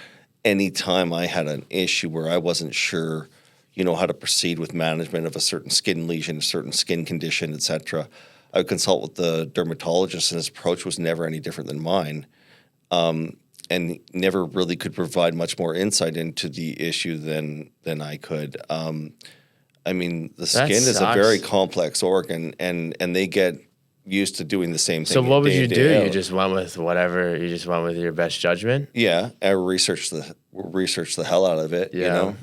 anytime I had an issue where I wasn't sure, how to proceed with management of a certain skin lesion, a certain skin condition, etc., I would consult with the dermatologist, and his approach was never any different than mine, and never really could provide much more insight into the issue than I could. The skin is a very complex organ, and they get used to doing the same thing. So what would you do? Out. You just went with whatever. You just went with your best judgment. Yeah, I researched the hell out of it. Yeah.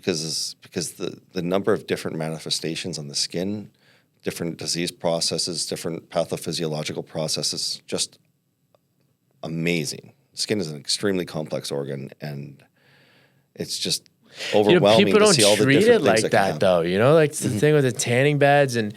Because the number of different manifestations on the skin, different disease processes, different pathophysiological processes, just amazing. Skin is an extremely complex organ, and it's just overwhelming people to see all the different things don't treat it like that, though. Like the thing with the tanning beds and.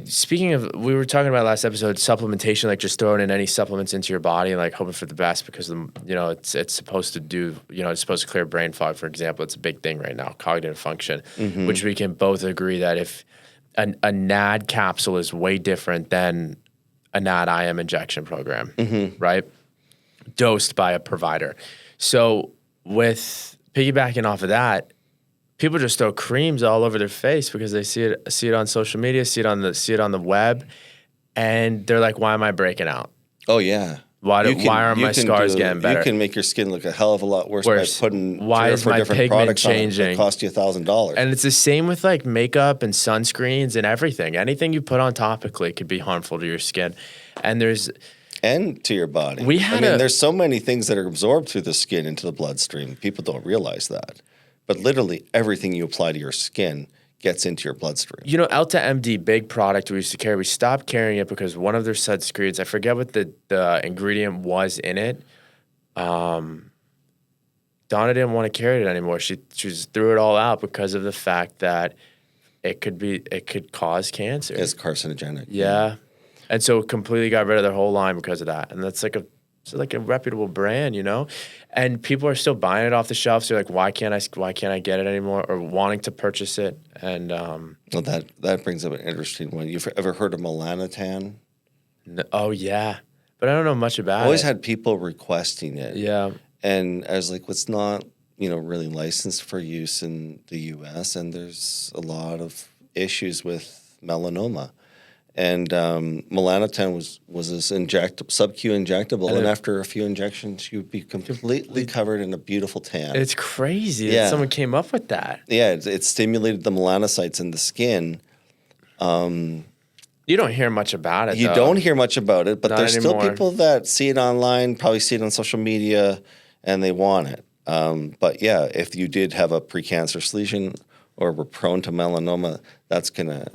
Speaking of, we were talking about last episode, supplementation, like just throwing in any supplements into your body and like hoping for the best because, it's supposed to do, it's supposed to clear brain fog, for example. It's a big thing right now, cognitive function, which we can both agree that if a NAD capsule is way different than a NAD IM injection program, right? Dosed by a provider. So with piggybacking off of that, people just throw creams all over their face because they see it on social media, see it on the web, and they're like, "Why am I breaking out? Oh yeah, why aren't my scars getting better? You can make your skin look a hell of a lot worse by putting 3 or 4 different products changing? On it that cost you $1,000. And it's the same with like makeup and sunscreens and everything. Anything you put on topically could be harmful to your skin, and to your body. There's so many things that are absorbed through the skin into the bloodstream. People don't realize that. But literally everything you apply to your skin gets into your bloodstream. Elta MD, big product we used to carry. We stopped carrying it because one of their sunscreens, I forget what the ingredient was in it. Donna didn't want to carry it anymore. She just threw it all out because of the fact that it could cause cancer. It's carcinogenic. Yeah. And so completely got rid of their whole line because of that. And that's like a reputable brand, and people are still buying it off the shelf. So you're like, why can't I get it anymore, or wanting to purchase it? And well, that brings up an interesting one. You've ever heard of melanotan? No, oh yeah, but I don't know much about it. I always had people requesting it. Yeah, and I was like, well, it's not really licensed for use in the U.S. and there's a lot of issues with melanoma. And melanotan was this sub-Q injectable, and after a few injections, you'd be completely covered in a beautiful tan. It's crazy that someone came up with that. Yeah, it stimulated the melanocytes in the skin, and You don't hear much about it, You though. don't hear much about it, but Not there's still anymore. people that see it online, probably see it on social media, and they want it. But yeah, if you did have a precancerous lesion or were prone to melanoma, that's gonna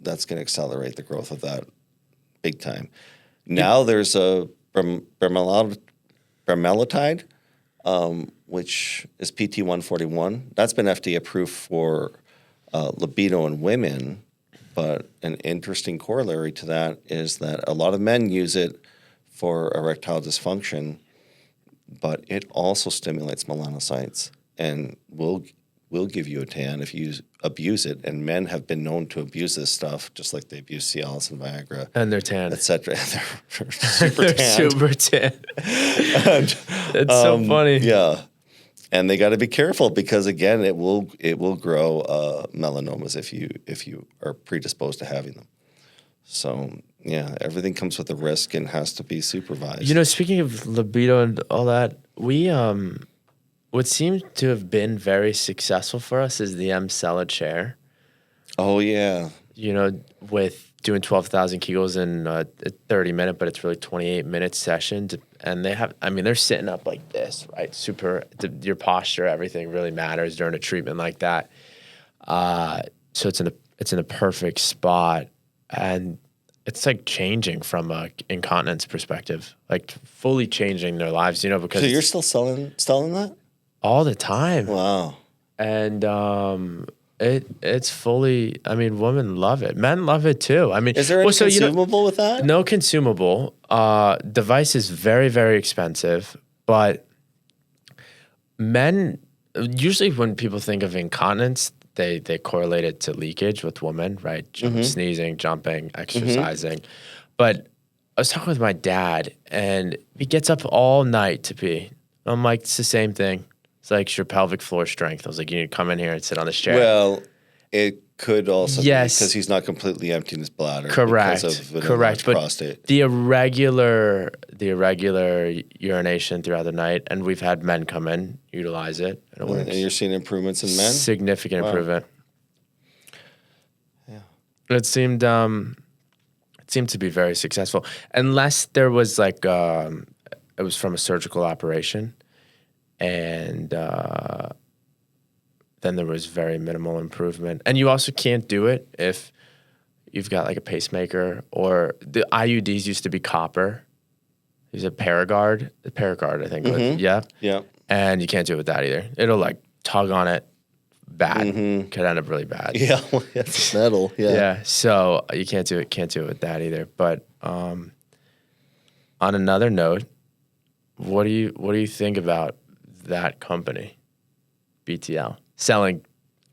accelerate the growth of that big time. Now there's a bremelatide, which is PT141. That's been FDA approved for libido in women. But an interesting corollary to that is that a lot of men use it for erectile dysfunction, but it also stimulates melanocytes and will give you a tan if you abuse it. And men have been known to abuse this stuff, just like they abuse Cialis and Viagra, And they're tan. etc. They're super They're tanned. super tan. And, It's so funny. yeah. And they got to be careful because again, it will grow melanomas if you are predisposed to having them. So yeah, everything comes with a risk and has to be supervised. You know, speaking of libido and all that, we what seems to have been very successful for us is the Emsculpt chair. Oh yeah, You know, with doing 12,000 Kegels in a 30-minute, but it's really 28-minute sessions. And they have, I mean, they're sitting up like this, right? Your posture, everything really matters during a treatment like that. So it's in a perfect spot, and it's like changing from a incontinence perspective, like fully changing their lives. You know, because so you're still selling that? all the time, Wow. and it's fully. I mean, women love it, men love it too. I mean, Is there any consumable with that? No consumable. Device is very, very expensive, but men usually when people think of incontinence, they correlate it to leakage with women, right? Sneezing, jumping, exercising. But I was talking with my dad, and he gets up all night to pee. I'm like, it's the same thing. It's like it's your pelvic floor strength. I was like, you need to come in here and sit on this chair. Well, it could also be Yes. because he's not completely emptying his bladder. Correct. Because of an Correct. enlarged But prostate. the irregular urination throughout the night, and we've had men come in, utilize it, and it works. And you're seeing improvements in men? Significant improvement. Yeah. It seemed to be very successful, unless there was like it was from a surgical operation, and then there was very minimal improvement. And you also can't do it if you've got like a pacemaker, or the IUDs used to be copper. There's a Paragard, I think. Yeah. Yeah. And you can't do it with that either. It'll like tug on it bad. Could end up really bad. Yeah, well, it's metal. Yeah. Yeah. So you can't do it with that either. But on another note, what do you think about that company, BTL, selling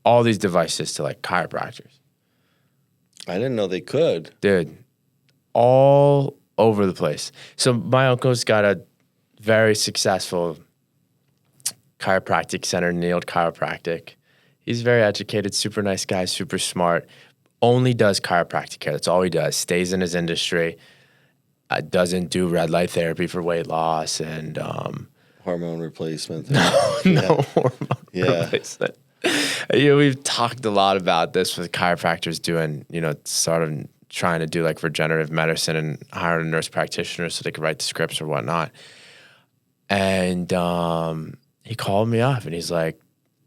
all these devices to like chiropractors? I didn't know they could. Dude, all over the place. So my uncle's got a very successful chiropractic center, Nailed Chiropractic. He's very educated, super nice guy, super smart. Only does chiropractic care. That's all he does. Stays in his industry. Doesn't do red light therapy for weight loss and Hormone replacement. no hormone replacement. We've talked a lot about this with chiropractors doing, sort of trying to do like regenerative medicine and hire a nurse practitioner so they could write the scripts or whatnot. And he called me up and he's like,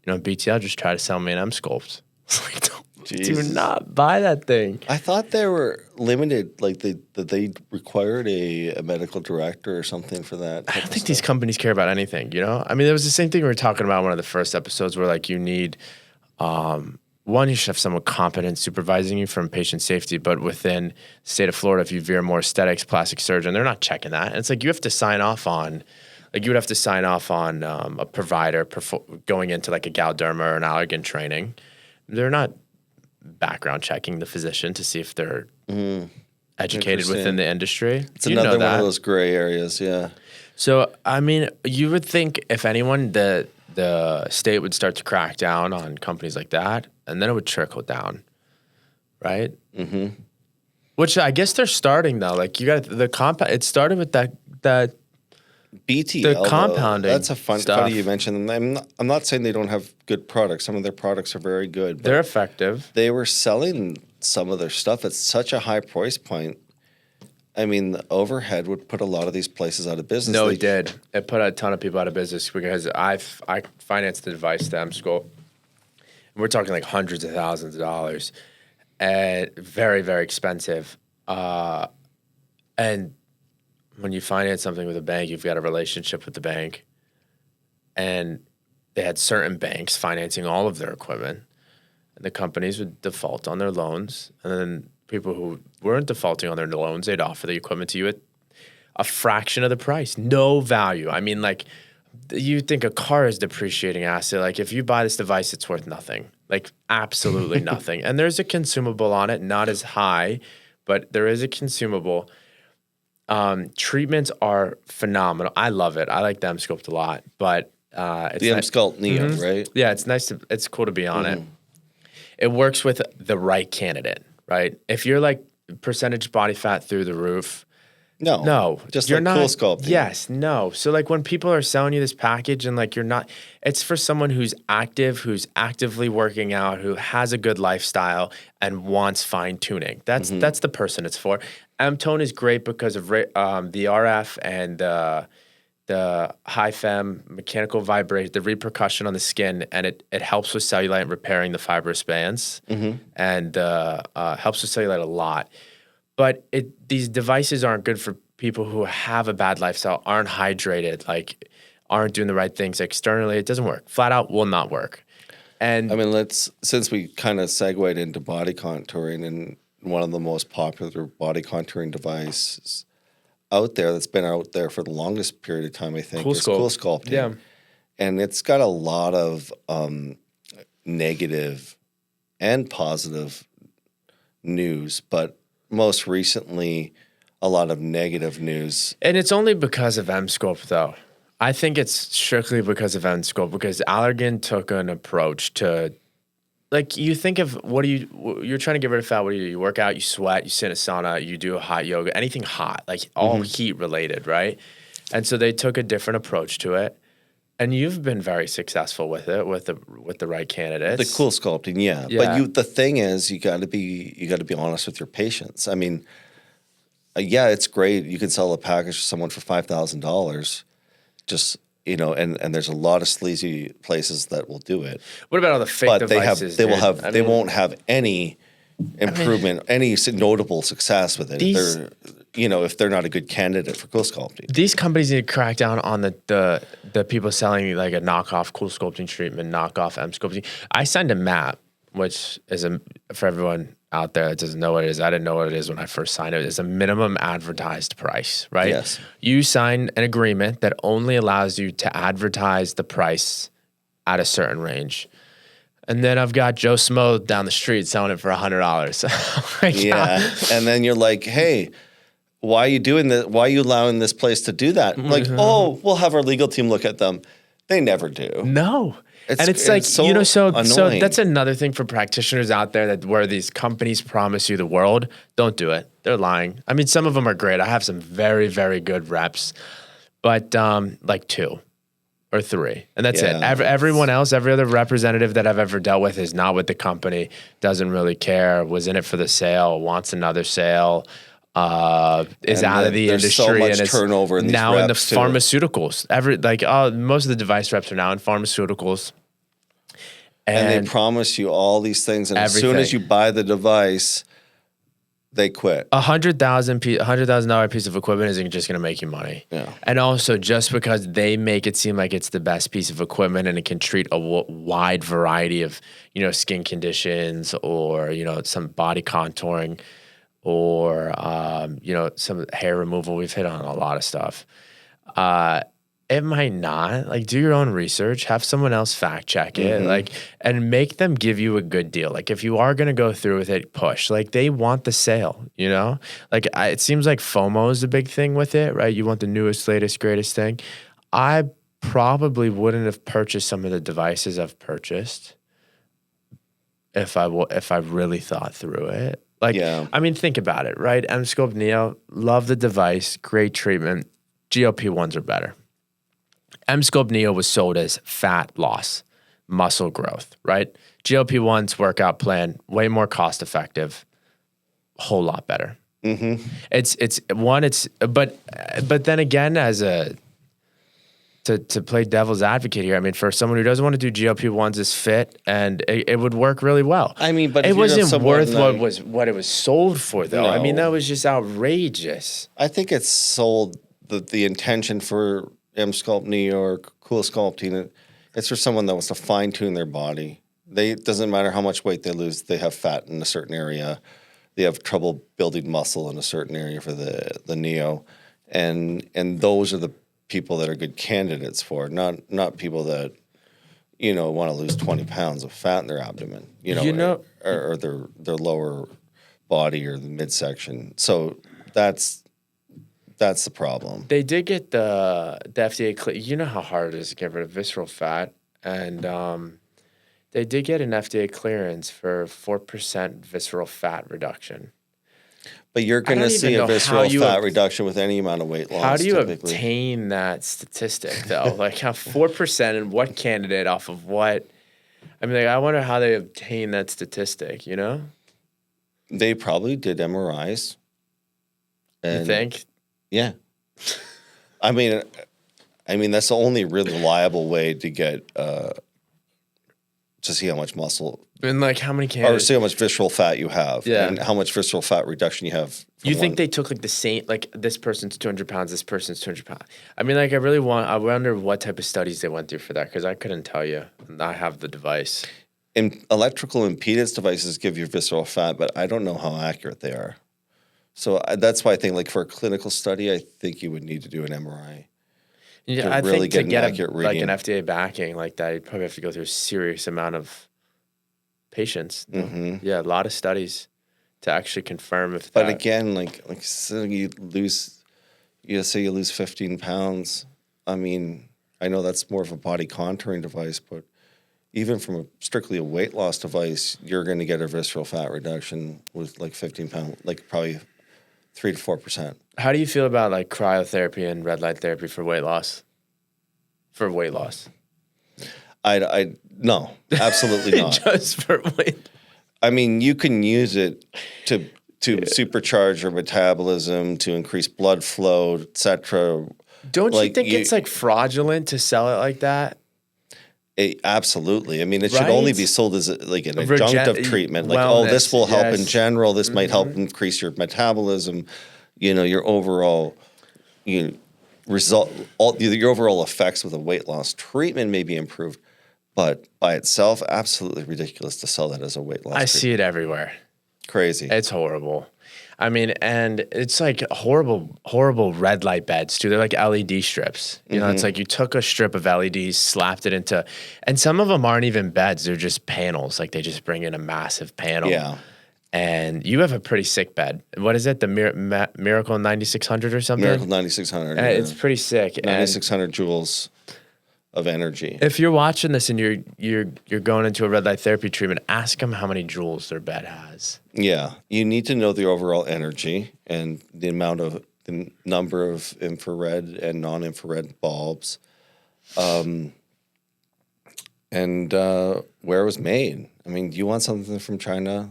BTL just tried to sell me an Emsculpt. I was like, do not buy that thing. I thought they were limited, like that they required a medical director or something for that. I don't think these companies care about anything, I mean, it was the same thing we were talking about in one of the first episodes where like you need, one, you should have someone competent supervising you from patient safety, but within the state of Florida, if you veer more aesthetics, plastic surgeon, they're not checking that. And it's like you have to sign off on, you would have to sign off on a provider going into like a Galderma or an Allergan training. They're not background checking the physician to see if they're educated within the industry. It's another one of those gray areas, yeah. So, I mean, you would think if anyone, the state would start to crack down on companies like that, and then it would trickle down, right? Mm-hmm. Which I guess they're starting though. Like you got the compound. It started with that BTL, The though, compounding that's a funny stuff. you mentioned them. I'm not saying they don't have good products. Some of their products are very good. But They're effective. they were selling some of their stuff at such a high price point. I mean, the overhead would put a lot of these places out of business. No, it did. It put a ton of people out of business because I financed the device to Emsculpt. We're talking like hundreds of thousands of dollars, and very, very expensive. And when you finance something with a bank, you've got a relationship with the bank, and they had certain banks financing all of their equipment, and the companies would default on their loans, and then people who weren't defaulting on their loans, they'd offer the equipment to you at a fraction of the price, no value. I mean, like, you think a car is depreciating asset. Like, if you buy this device, it's worth nothing, like absolutely nothing. And there's a consumable on it, not as high, but there is a consumable. Treatments are phenomenal. I love it. I like the Emsculpt a lot, but it's the Emsculpt Neo, right? Yeah, it's cool to be on it. It works with the right candidate, right? If you're like percentage body fat through the roof, no, just you're like not. CoolSculpting. Yes, no. So like when people are selling you this package and like you're not, it's for someone who's active, who's actively working out, who has a good lifestyle and wants fine tuning. That's the person it's for. M-Tone is great because of the RF and the high fem mechanical vibration, the repercussion on the skin, and it helps with cellulite and repairing the fibrous bands, and helps with cellulite a lot. But these devices aren't good for people who have a bad lifestyle, aren't hydrated, like aren't doing the right things externally. It doesn't work. Flat out will not work. And I mean, since we kind of segued into body contouring, and one of the most popular body contouring devices out there that's been out there for the longest period of time, I think, is CoolSculpting. Yeah. And it's got a lot of negative and positive news, but most recently, a lot of negative news. And it's only because of Emsculpt, though. I think it's strictly because of Emsculpt, because Allergan took an approach to, like, you think of you're trying to get rid of fat. What do? You work out, you sweat, you sit in a sauna, you do a hot yoga, anything hot, like all heat related, right? And so they took a different approach to it. And you've been very successful with it, with the right candidates. The CoolSculpting, yeah. But the thing is, you got to be honest with your patients. I mean, yeah, it's great. You can sell a package to someone for $5,000. Just and there's a lot of sleazy places that will do it. What about all the fake devices? They won't have any improvement, any notable success with it. If they're not a good candidate for CoolSculpting. These companies need to crack down on the people selling like a knockoff CoolSculpting treatment, knockoff Emsculpting. I signed a MAP, which is for everyone out there that doesn't know what it is. I didn't know what it is when I first signed it. It's a minimum advertised price, right? Yes. You sign an agreement that only allows you to advertise the price at a certain range. And then I've got Joe Smo down the street selling it for $100. Yeah. And then you're like, hey, why are you doing this? Why are you allowing this place to do that? Like, oh, we'll have our legal team look at them. They never do. No. It's like, so that's another thing for practitioners out there that where these companies promise you the world, don't do it. They're lying. I mean, some of them are great. I have some very, very good reps, but like 2 or 3, and that's it. Everyone else, every other representative that I've ever dealt with is not with the company, doesn't really care, was in it for the sale, wants another sale, is out of the industry, so much and it's turnover in these now in the reps, too. pharmaceuticals. Most of the device reps are now in pharmaceuticals, and they promise you all these things, and as soon as you buy the device, they quit. $100,000 piece of equipment isn't just going to make you money. Yeah. And also, just because they make it seem like it's the best piece of equipment and it can treat a wide variety of skin conditions or some body contouring, or some hair removal. We've hit on a lot of stuff. It might not. Like, do your own research, have someone else fact check it, and make them give you a good deal. Like, if you are going to go through with it, push. Like, they want the sale, Like, it seems like FOMO is a big thing with it, right? You want the newest, latest, greatest thing. I probably wouldn't have purchased some of the devices I've purchased if I really thought through it. I mean, think about it, right? Emsculpt Neo, love the device, great treatment. GLP-1s are better. Emsculpt Neo was sold as fat loss, muscle growth, right? GLP-1's workout plan, way more cost effective, a whole lot better. But then again, as to play devil's advocate here, I mean, for someone who doesn't want to do GLP-1s is fit, and it would work really well. I mean, but it if you have wasn't someone worth like- what it was sold for, though. I mean, No. that was just outrageous. I think it's sold the intention for Emsculpt Neo or CoolSculpting. It's for someone that wants to fine tune their body. It doesn't matter how much weight they lose. They have fat in a certain area. They have trouble building muscle in a certain area for the Neo, and those are the people that are good candidates for, not people that want to lose 20 pounds of fat in their abdomen, or their lower body or the midsection. So that's the problem. They did get the FDA. You know how hard it is to get rid of visceral fat, and they did get an FDA clearance for 4% visceral fat reduction. But you're going to see a visceral fat reduction with any amount of weight loss. How do you typically. obtain that statistic, though? Like, how 4% and what candidate off of what? I mean, like, I wonder how they obtain that statistic, They probably did MRIs. You think? Yeah. I mean, that's the only really reliable way to get to see how much muscle And like how many candidates? or see how much visceral fat you have, Yeah. and how much visceral fat reduction you have. You think they took like the same, like this person's 200 pounds, this person's 200 pounds. I mean, like I wonder what type of studies they went through for that, because I couldn't tell you. I have the device. And electrical impedance devices give you visceral fat, but I don't know how accurate they are. So that's why I think, like, for a clinical study, I think you would need to do an MRI. Yeah, I think to get like an FDA backing like that, you'd probably have to go through a serious amount of patients. Mm-hmm. Yeah, a lot of studies to actually confirm if. But again, like so you lose 15 pounds. I mean, I know that's more of a body contouring device, but even from strictly a weight loss device, you're going to get a visceral fat reduction with like 15 pounds, like probably 3 to 4%. How do you feel about like cryotherapy and red light therapy for weight loss? For weight loss, no, absolutely not. Just for weight. I mean, you can use it to supercharge your metabolism, to increase blood flow, etc. Don't you think it's like fraudulent to sell it like that? Absolutely. I mean, it should only be sold as like an adjunctive treatment. Like, wellness, this will help yes. in general. This might help increase your metabolism. Your overall, your overall effects with a weight loss treatment may be improved, but by itself, absolutely ridiculous to sell that as a weight loss treatment. See it everywhere. Crazy. It's horrible. I mean, and it's like horrible red light beds too. They're like LED strips. It's like you took a strip of LEDs, slapped it into, and some of them aren't even beds. They're just panels. Like they just bring in a massive panel. Yeah. And you have a pretty sick bed. What is it? The Miracle 9600 or something? Miracle 9600. It's pretty sick. 9600 joules of energy. If you're watching this and you're going into a red light therapy treatment, ask them how many joules their bed has. Yeah, you need to know the overall energy and the number of infrared and non-infrared bulbs, and where it was made. I mean, do you want something from China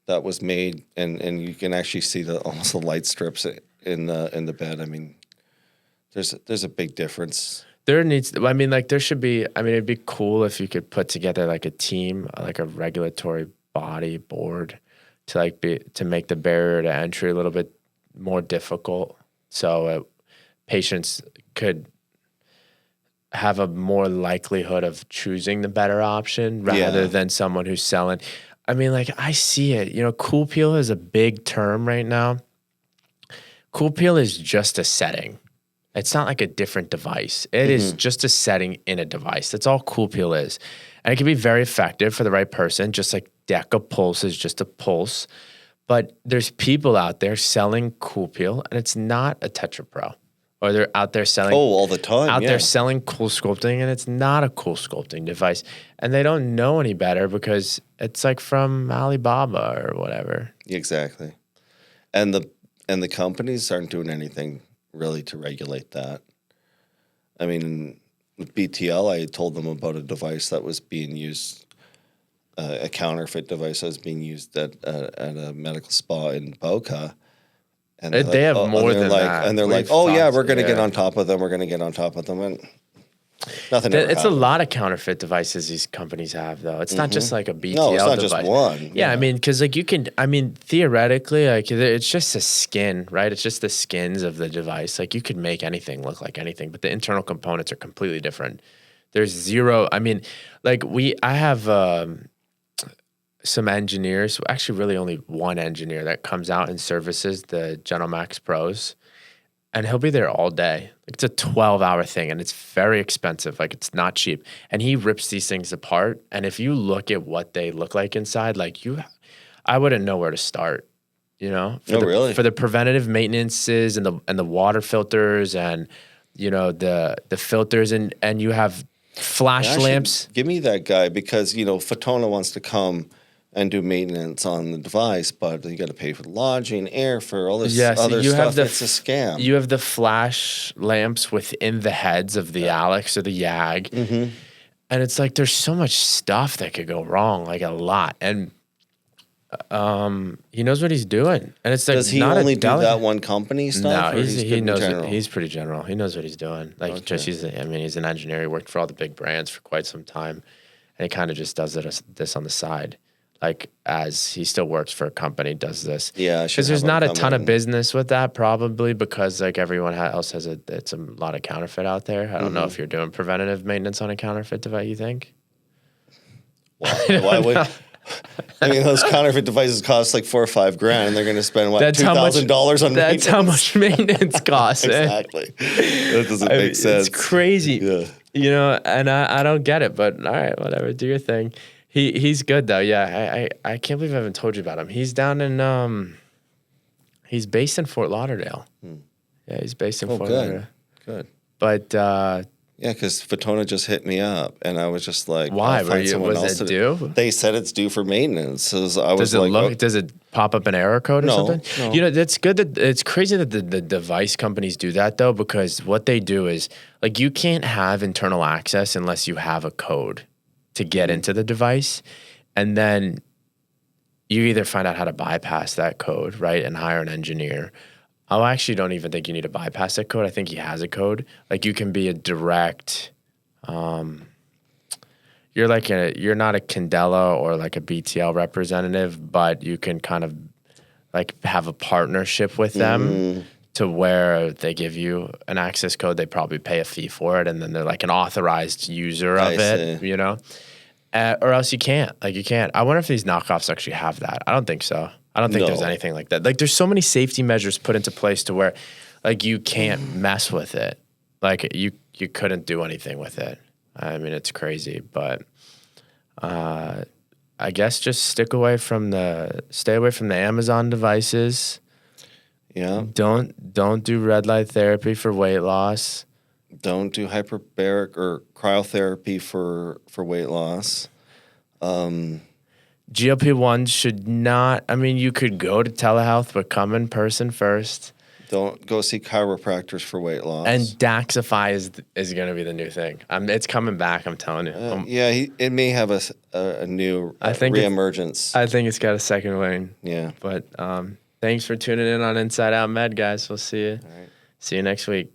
that was made and you can actually see almost the light strips in the bed? I mean, there's a big difference. There should be. I mean, it'd be cool if you could put together like a team, like a regulatory body board to make the barrier to entry a little bit more difficult, so patients could have a more likelihood of choosing the better option rather than someone who's selling. I mean, like I see it. Cool peel is a big term right now. Cool peel is just a setting. It's not like a different device. It is just a setting in a device. That's all Cool Peel is. And it can be very effective for the right person, just like Deca Pulse is just a pulse. But there's people out there selling Cool Peel, and it's not a Tetra Pro. Or they're out there selling... all the time, there selling CoolSculpting, and it's not a CoolSculpting device. And they don't know any better because it's like from Alibaba or whatever. Exactly. And the companies aren't doing anything really to regulate that. I mean, with BTL, I told them about a device that was being used, a counterfeit device that was being used at a medical spa in Boca. And They have more than that. And they're like, oh, yeah, we're going to get on top of them. We're going to get on top of them. And nothing ever It's happened. a lot of counterfeit devices these companies have, though. It's not just like a BTL No, it's not device. just one. Yeah, I mean, because like you can, I mean, theoretically, like it's just a skin, right? It's just the skins of the device. Like you could make anything look like anything, but the internal components are completely different. There's zero. I mean, like I have some engineers, actually really only one engineer that comes out and services the Gentle Max Pros, and he'll be there all day. Like it's a 12-hour thing, and it's very expensive. Like it's not cheap. And he rips these things apart, and if you look at what they look like inside, like I wouldn't know where to start, you know? Really? For the preventative maintenances and the water filters and, you know, the filters and you have flash lamps. Give me that guy because, you know, Fotona wants to come and do maintenance on the device, but you got to pay for the lodging, air, for all this other stuff. It's a scam. You have the flash lamps within the heads of the Alex or the YAG. Mm-hmm. And it's like there's so much stuff that could go wrong, like a lot. And he knows what he's doing. And it's like, does he only do that one company stuff? No, he knows. He's pretty general. He knows what he's doing. Like he's an engineer. He worked for all the big brands for quite some time, and he kind of just does this on the side. Like as he still works for a company, does this. Yeah, because there's not a ton of business with that, probably because like everyone else has it's a lot of counterfeit out there. I don't know if you're doing preventative maintenance on a counterfeit device. You think? Why would? I mean, those counterfeit devices cost like $4,000 or $5,000, and they're going to spend what $2,000 on maintenance. That's how much maintenance costs. Exactly. That doesn't make sense. It's crazy. Yeah. You know, and I don't get it, but all right, whatever. Do your thing. He's good though. Yeah, I can't believe I haven't told you about him. He's down in he's based in Fort Lauderdale. Yeah, he's based in Fort Lauderdale. Good. But yeah, because Fotona just hit me up, and I was just like, "Why? Was it due?" They said it's due for maintenance. So I was does it pop up an error code or something? No. You know, that's good. That it's crazy that the device companies do that though, because what they do is like you can't have internal access unless you have a code to get into the device, and then you either find out how to bypass that code, right, and hire an engineer. I actually don't even think you need to bypass that code. I think he has a code. Like you can be a direct, you're not a Candela or like a BTL representative, but you can kind of like have a partnership with them to where they give you an access code. They probably pay a fee for it, and then they're like an authorized user of it, you know? Or else you can't. Like you can't. I wonder if these knockoffs actually have that. I don't think so. I don't think there's anything like that. Like there's so many safety measures put into place to where like you can't mess with it. Like you couldn't do anything with it. I mean, it's crazy, but I guess just stay away from the Amazon devices. Yeah. Don't do red light therapy for weight loss. Don't do hyperbaric or cryotherapy for weight loss. GLP-1 should not. I mean, you could go to telehealth, but come in person first. Don't go see chiropractors for weight loss. And Daxifi is going to be the new thing. It's coming back. I'm telling you. It may have a new reemergence. I think it's got a second wing. Yeah. But thanks for tuning in on Inside Out Med, guys. We'll see you. All right. See you next week.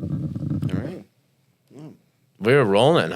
All right. We were rolling.